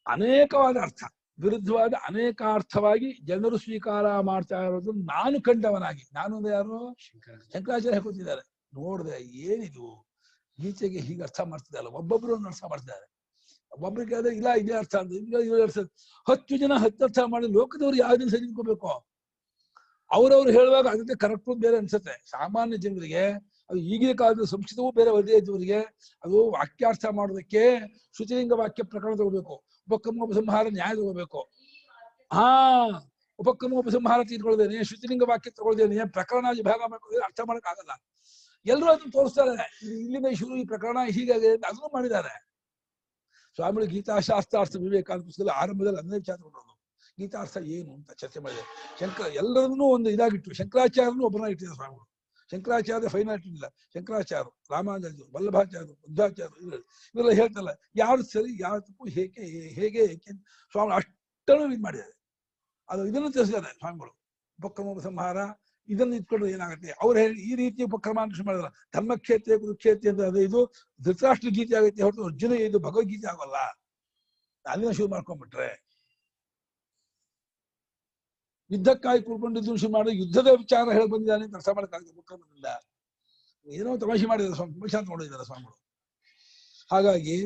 ಅನೇಕವಾದ ಅರ್ಥ, ವಿರುದ್ಧವಾದ ಅನೇಕಾರ್ಥವಾಗಿ ಜನರು ಸ್ವೀಕಾರ ಮಾಡ್ತಾ ಇರೋದು ನಾನು ಕಂಡವನಾಗಿ. ನಾನು ಅಂದ್ರೆ ಯಾರು? ಶಂಕರಾಚಾರ್ಯ ಕೂತಿದ್ದಾರೆ. ನೋಡಿದೆ ಏನಿದು ಗೀತೆಗೆ ಹೀಗೆ ಅರ್ಥ ಮಾಡ್ತಿದ್ದಲ್ಲ, ಒಬ್ಬೊಬ್ರು ಒಂದು ಅರ್ಥ ಮಾಡ್ತಿದ್ದಾರೆ. ಒಬ್ಬೊಬ್ರಿಗೆ ಆದ್ರೆ ಇಲ್ಲ ಇದೇ ಅರ್ಥ ಅಂತ, ಇಲ್ಲ ಅರ್ಥ. 10 ಜನ 10 ಅರ್ಥ ಮಾಡಿ ಲೋಕದವ್ರು ಯಾವ್ದನ್ನ ಸರಿ ನಿಂತ್ಕೋಬೇಕು? ಅವ್ರವ್ರು ಹೇಳುವಾಗ ಅದಕ್ಕೆ ಕರೆಕ್ಟ್ ಬೇರೆ ಅನ್ಸುತ್ತೆ. ಸಾಮಾನ್ಯ ಜನರಿಗೆ ಅದು ಈಗಿನ ಕಾಲದ ಸಂಸ್ಕೃತವೂ ಬೇರೆ ಒದೇ ಇದ್ದವರಿಗೆ ಅದು ವಾಕ್ಯಾರ್ಥ ಮಾಡೋದಕ್ಕೆ ಶ್ರುತಿಲಿಂಗ ವಾಕ್ಯ ಪ್ರಕರಣ ತಗೋಬೇಕು, ಉಪಕ್ರಮೋಪಸಂಹಾರ ನ್ಯಾಯ ತಗೋಬೇಕು. ಉಪಕ್ರಮೋಪಸಂಹಾರ ತಿಳ್ಕೊಳ್ದೇನೆ, ಶ್ರುತಿಲಿಂಗ ವಾಕ್ಯ ತಗೊಳ್ದೇನೆ ಪ್ರಕರಣ ವಿಭಾಗ ಮಾಡ್ಕೊಳ್ಳಿ ಅರ್ಥ ಮಾಡಕ್ ಆಗಲ್ಲ. ಎಲ್ಲರೂ ಅದನ್ನು ತೋರಿಸ್ತಾರೆ. ಇಲ್ಲಿಂದ ಶುರು ಈ ಪ್ರಕರಣ ಹೀಗಾಗಿ ಅದನ್ನು ಮಾಡಿದ್ದಾರೆ. ಸ್ವಾಮಿಗಳು ಗೀತಾಶಾಸ್ತ್ರಾರ್ಥ ವಿವೇಕಾನಂದ ಪುಸ್ತಕದಲ್ಲಿ ಆರಂಭದಲ್ಲಿ ಅದನ್ನೇ ವಿಚಾರ ತಗೊಂಡು ಗೀತಾರ್ಥ ಏನು ಅಂತ ಚರ್ಚೆ ಮಾಡಿದೆ. ಎಲ್ಲರನ್ನೂ ಒಂದು ಇದಾಗಿಟ್ಟು ಶಂಕರಾಚಾರ್ಯನು ಒಬ್ಬರನ್ನ ಇಟ್ಟಿದ್ದಾರೆ ಸ್ವಾಮಿಗಳು. ಶಂಕರಾಚಾರ್ಯ ಫೈನಲ್ ಇಟ್ಟಿಲ್ಲ. ಶಂಕರಾಚಾರ್ಯ, ರಾಮಾನುಜರು, ವಲ್ಲಭಾಚಾರ್ಯರು, ಬುದ್ಧಾಚಾರ್ಯರು ಇವೆಲ್ಲ ಹೇಳ್ತಲ್ಲ ಯಾರು ಸರಿ ಯಾರು ತಪ್ಪು, ಹೇಗೆ ಏಕೆ ಸ್ವಾಮಿ ಅಷ್ಟನ್ನು ಇದು ಮಾಡಿದ್ದಾರೆ. ಅದು ಇದನ್ನು ತಿಳಿಸಿದ್ದಾರೆ ಸ್ವಾಮಿಗಳು. ಉಪಕ್ರಮೋಪಸಂಹಾರ ಇದನ್ನು ಇಟ್ಕೊಂಡ್ರೆ ಏನಾಗುತ್ತೆ? ಅವ್ರು ಹೇಳಿ ಈ ರೀತಿ ಉಪಕ್ರಮ ಅಂತ ಮಾಡಿದ್ರ ಧರ್ಮಕ್ಷೇತ್ರ ಕುರುಕ್ಷೇತ್ರ ಅಂತ ಅದು ಇದು ಧೃತರಾಷ್ಟ್ರ ಗೀತೆ ಆಗೈತೆ ಹೊರತು ಅರ್ಜುನ ಇದು ಭಗವದ್ಗೀತೆ ಆಗೋಲ್ಲ. ಅಲ್ಲಿನ ಶುರು ಮಾಡ್ಕೊಂಡ್ಬಿಟ್ರೆ ಯುದ್ಧಕ್ಕಾಗಿ ಕೂಡ್ಕೊಂಡಿದ್ದು ಶುರು ಮಾಡಿ ಯುದ್ಧದ ವಿಚಾರ ಹೇಳಿ ಬಂದಿದ್ದಾನೆ ಅಂತ ಅರ್ಥ ಮಾಡಕ್ಕಾಗುತ್ತೆ ಉಪಕ್ರಮದಿಂದ. ಏನೋ ತಮಾಷೆ ಮಾಡಿದ್ದಾರೆ ಸ್ವಾಮಿ, ತಮಾಷೆ ಅಂತ ನೋಡಿದ್ದಾರೆ ಸ್ವಾಮಿಗಳು. ಹಾಗಾಗಿ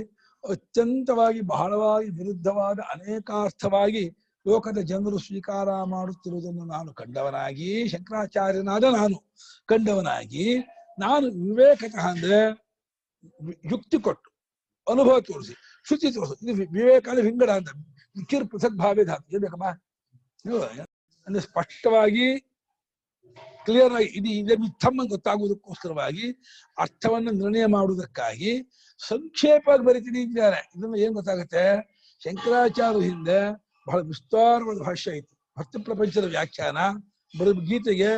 ಅತ್ಯಂತವಾಗಿ ಬಹಳವಾಗಿ ವಿರುದ್ಧವಾದ ಅನೇಕಾರ್ಥವಾಗಿ ಲೋಕದ ಜನರು ಸ್ವೀಕಾರ ಮಾಡುತ್ತಿರುವುದನ್ನು ನಾನು ಕಂಡವನಾಗಿ, ಶಂಕರಾಚಾರ್ಯನಾದ ನಾನು ಕಂಡವನಾಗಿ, ನಾನು ವಿವೇಕತಃ ಅಂದ್ರೆ ಯುಕ್ತಿ ಕೊಟ್ಟು ಅನುಭವ ತೋರಿಸಿ ಶ್ರುತಿ ತೋರಿಸು. ಇದು ವಿವೇಕಾದ ವಿಂಗಡ ಅಂತ ವಿಚಿರ್ ಪೃಥಕ್ ಭಾವೇ ಧಾತು ಇರ್ಬೇಕಮ್ಮ. ಅಂದ್ರೆ ಸ್ಪಷ್ಟವಾಗಿ ಕ್ಲಿಯರ್ ಆಗಿ ಇದು ಇದೇ ಮಿಥಮ್ಮ ಗೊತ್ತಾಗುವುದಕ್ಕೋಸ್ಕರವಾಗಿ ಅರ್ಥವನ್ನು ನಿರ್ಣಯ ಮಾಡುವುದಕ್ಕಾಗಿ ಸಂಕ್ಷೇಪವಾಗಿ ಬರೀತೀನಿ ಇದ್ದಾರೆ. ಇದನ್ನು ಏನ್ ಗೊತ್ತಾಗುತ್ತೆ? ಶಂಕರಾಚಾರ್ಯ ಹಿಂದೆ ಬಹಳ ವಿಸ್ತಾರವಾದ ಭಾಷ್ಯ ಇತ್ತು. ಭಕ್ತಿ ಪ್ರಪಂಚದ ವ್ಯಾಖ್ಯಾನ ಬರೆದ ಗೀತೆಗೆ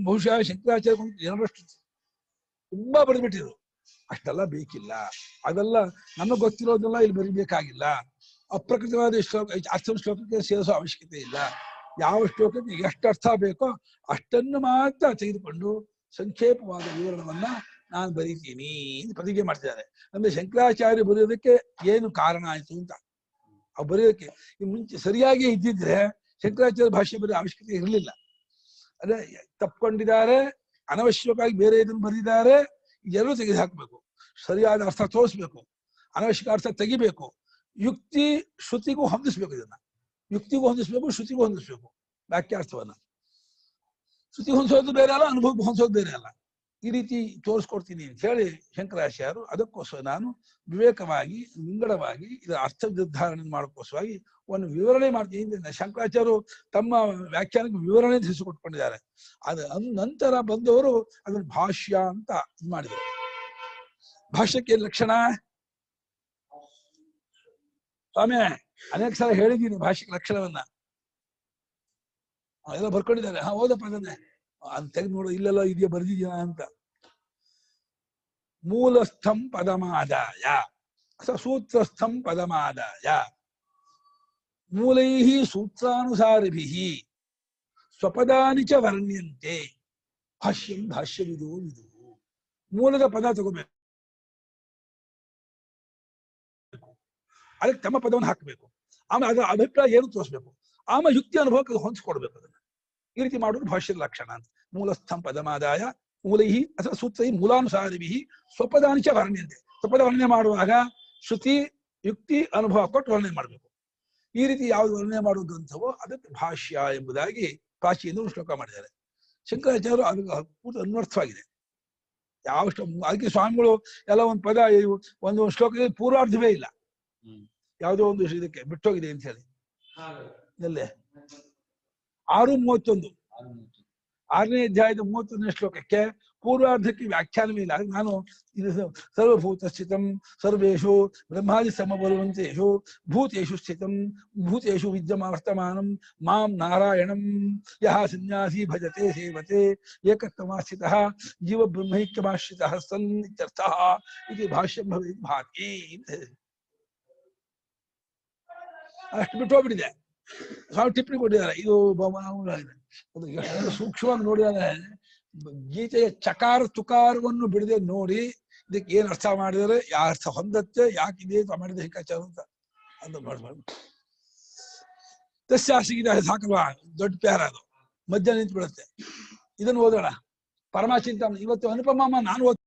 ಬಹುಶಃ ಶಂಕರಾಚಾರ್ಯ 2ರಷ್ಟು ತುಂಬಾ ಬರೆದ್ಬಿಟ್ಟಿದ್ರು. ಅಷ್ಟೆಲ್ಲ ಬೇಕಿಲ್ಲ. ಅದೆಲ್ಲ ನಮಗೆ ಗೊತ್ತಿರೋದೆಲ್ಲ ಇಲ್ಲಿ ಬರೀಬೇಕಾಗಿಲ್ಲ. ಅಪ್ರಕೃತವಾದ ಶ್ಲೋಕ ಅರ್ಥ ಶ್ಲೋಕಕ್ಕೆ ಸೇರಿಸೋ ಅವಶ್ಯಕತೆ ಇಲ್ಲ. ಯಾವ ಶ್ಲೋಕಕ್ಕೆ ಎಷ್ಟು ಅರ್ಥ ಬೇಕೋ ಅಷ್ಟನ್ನು ಮಾತ್ರ ತೆಗೆದುಕೊಂಡು ಸಂಕ್ಷೇಪವಾದ ವಿವರಣವನ್ನ ನಾನು ಬರೀತೀನಿ ಅಂತ ಪ್ರತಿಜ್ಞೆ ಮಾಡ್ತಿದ್ದಾರೆ. ಅಂದ್ರೆ ಶಂಕರಾಚಾರ್ಯ ಬರೆಯೋದಕ್ಕೆ ಏನು ಕಾರಣ ಆಯ್ತು ಅಂತ. ಅವ್ರು ಬರೆಯೋದಕ್ಕೆ ಈ ಮುಂಚೆ ಸರಿಯಾಗಿ ಇದ್ದಿದ್ರೆ ಶಂಕರಾಚಾರ್ಯ ಭಾಷೆ ಬರೆಯೋ ಅವಶ್ಯಕತೆ ಇರಲಿಲ್ಲ. ಅದೇ ತಪ್ಪಿಕೊಂಡಿದ್ದಾರೆ, ಅನವಶ್ಯಕವಾಗಿ ಬೇರೆ ಇದನ್ನು ಬರೆದಿದ್ದಾರೆ. ಇದೆಲ್ಲೂ ತೆಗೆದು ಹಾಕ್ಬೇಕು, ಸರಿಯಾದ ಅರ್ಥ ತೋರಿಸ್ಬೇಕು, ಅನವಶ್ಯಕ ಅರ್ಥ ತೆಗಿಬೇಕು, ಯುಕ್ತಿ ಶ್ರುತಿಗೂ ಹೊಂದಿಸ್ಬೇಕು. ಇದನ್ನ ಯುಕ್ತಿಗೂ ಹೊಂದಿಸ್ಬೇಕು, ಶ್ರುತಿಗೂ ಹೊಂದಿಸ್ಬೇಕು. ವಾಕ್ಯಾರ್ಥವನ್ನ ಶ್ರುತಿ ಹೊಂದಿಸೋದು ಬೇರೆ ಅಲ್ಲ, ಅನುಭವಕ್ಕೆ ಹೊಂದಿಸೋದು ಬೇರೆ ಅಲ್ಲ. ಈ ರೀತಿ ತೋರಿಸ್ಕೊಡ್ತೀನಿ ಅಂತ ಹೇಳಿ ಶಂಕರಾಚಾರ್ಯರು ಅದಕ್ಕೋಸ್ಕರ ನಾನು ವಿವೇಕವಾಗಿ ವಿಂಗಡವಾಗಿ ಇದರ ಅರ್ಥ ನಿರ್ಧಾರಣೆ ಮಾಡೋಕ್ಕೋಸ್ಕರವಾಗಿ ಒಂದು ವಿವರಣೆ ಮಾಡ್ತೀನಿ. ಶಂಕರಾಚಾರ್ಯರು ತಮ್ಮ ವ್ಯಾಖ್ಯಾನಕ್ಕೆ ವಿವರಣೆ ತಿಳಿಸಿಕೊಟ್ಕೊಂಡಿದ್ದಾರೆ. ನಂತರ ಬಂದವರು ಅದನ್ನು ಭಾಷ್ಯ ಅಂತ ಇದು ಮಾಡಿದರು. ಭಾಷ್ಯಕ್ಕೆ ಲಕ್ಷಣ ಸ್ವಾಮಿ ಅನೇಕ ಸಲ ಹೇಳಿದ್ದೀನಿ ಭಾಷೆಗೆ ಲಕ್ಷಣವನ್ನ. ಎಲ್ಲ ಬರ್ಕೊಂಡಿದ್ದಾರೆ. ಹೌದಪ್ಪ ಅದನ್ನೇ ಅದ್ ತೆಗೆದು ನೋಡು, ಇಲ್ಲೆಲ್ಲ ಇದೆಯಾ ಬರ್ದಿದ್ಯಾ ಅಂತ. ಮೂಲಸ್ಥಂ ಪದಮಾದಾಯ ಸೂತ್ರಸ್ಥಂ ಪದಮಾದಾಯ ಮೂಲೈಃ ಸೂತ್ರಾನುಸಾರಿಭಿಃ ಸ್ವಪದಾನಿ ಚ ವರ್ಣ್ಯಂತೆ ಭಾಷ್ಯಂ ಭಾಷ್ಯವಿದು ವಿದು. ಮೂಲದ ಪದ ತಗೋಬೇಕು, ಅದಕ್ಕೆ ತಮ್ಮ ಪದವನ್ನು ಹಾಕಬೇಕು, ಆಮೇಲೆ ಅದರ ಅಭಿಪ್ರಾಯ ಏನು ತೋರಿಸ್ಬೇಕು, ಆಮೇಲೆ ಯುಕ್ತಿ ಅನುಭವಕ್ಕೆ ಹೊಂದಿಸ್ಕೊಡ್ಬೇಕು. ಅದನ್ನ ಈ ರೀತಿ ಮಾಡೋದು ಭಾಷ್ಯದ ಲಕ್ಷಣ ಅಂತ. ಮೂಲಸ್ಥಂ ಪದಮಾದಾಯ ಮೂಲೈಃ ಅಥವಾ ಸೂತ್ರೈ ಮೂಲಾನುಸಾರಿಭಿಃ ಸ್ವಪದಾನಿ ಚ ವರ್ಣ್ಯಂತೆ. ಸ್ವಪದ ವರ್ಣನೆ ಮಾಡುವಾಗ ಶ್ರುತಿ ಯುಕ್ತಿ ಅನುಭವ ಕೊಟ್ಟು ವರ್ಣನೆ ಮಾಡಬೇಕು. ಈ ರೀತಿ ಯಾವ್ದು ವರ್ಣನೆ ಮಾಡುವ ಗ್ರಂಥವೋ ಅದಕ್ಕೆ ಭಾಷ್ಯ ಎಂಬುದಾಗಿ ಪ್ರಾಚೀನರು ಶ್ಲೋಕ ಮಾಡಿದ್ದಾರೆ. ಶಂಕರಾಚಾರ್ಯರು ಅದು ಪೂರ್ತಿ ಅನ್ವರ್ಥವಾಗಿದೆ. ಯಾವ ಅದಕ್ಕೆ ಸ್ವಾಮಿಗಳು ಎಲ್ಲ ಒಂದು ಪದ ಒಂದು ಶ್ಲೋಕದಲ್ಲಿ ಪೂರ್ವಾರ್ಧವೇ ಇಲ್ಲ, ಯಾವುದೋ ಒಂದು ಇದಕ್ಕೆ ಬಿಟ್ಟೋಗಿದೆ ಅಂತ ಹೇಳಿ. ಎಲ್ಲೇ 6:31 6ನೇ ಅಧ್ಯಾಯದ 31ನೇ ಶ್ಲೋಕಕ್ಕೆ ಪೂರ್ವಾರ್ಧಕ್ಕೆ ವ್ಯಾಖ್ಯಾನವೇ ಇಲ್ಲ. ನಾನು ಇದು ಸರ್ವಭೂತ ಸ್ಥಿತಂ ಸರ್ವೇಷು ಬ್ರಹ್ಮಾದಿ ಸಮಬಲವಂತೇಷು ಭೂತೇಷು ಸ್ಥಿತಂ ಭೂತೇಷು ವಿದ್ಯಮಾವರ್ತಮಾನಂ ಮಾಂ ನಾರಾಯಣಂ ಯಹ ಸನ್ಯಾಸಿ ಭಜತೆ ಸೇವತೆ ಏಕತ್ವಮಾಸ್ಥಿತಃ ಜೀವ ಬ್ರಹ್ಮೈಕ್ಯಮಾಶ್ರಿತಃ ಸನ್ ಇತ್ಯರ್ಥಃ ಇದು ಭಾಷ್ಯಂ ಭವೇತ್ ಭಾತಿ. ಅಷ್ಟು ಬಿಟ್ಟೋಗ್ಬಿಟ್ಟಿದೆ. ಸ್ವಾಮಿ ಟಿಪ್ಪಣಿ ಕೊಟ್ಟಿದ್ದಾರೆ. ಇದು ಅದು ಎಷ್ಟು ಸೂಕ್ಷ್ಮವಾಗಿ ನೋಡಿದರೆ ಗೀತೆಯ ಚಕಾರ ತುಕಾರವನ್ನು ಬಿಡದೆ ನೋಡಿ ಇದಕ್ಕೆ ಏನ್ ಅರ್ಥ ಮಾಡಿದರೆ ಯಾವ ಅರ್ಥ ಹೊಂದತ್ತೆ, ಯಾಕಿದೆ ಮಾಡಿದ ಹಿಂಕಾಚಾರ ಅಂತ ಅದು ಮಾಡ್ಬಾರ್ದು. ತಸ್ಯಾಸಿಗಿದೆ ಸಾಕಲ್ವಾ, ದೊಡ್ಡ ಪ್ಯಾರ ಅದು, ಮಧ್ಯ ನಿಂತು ಬಿಡುತ್ತೆ. ಇದನ್ನು ಓದೋಣ. ಪರಮಾಚಿಂತಾಮಣಿ ಇವತ್ತು ಅನುಪಮ ನಾನು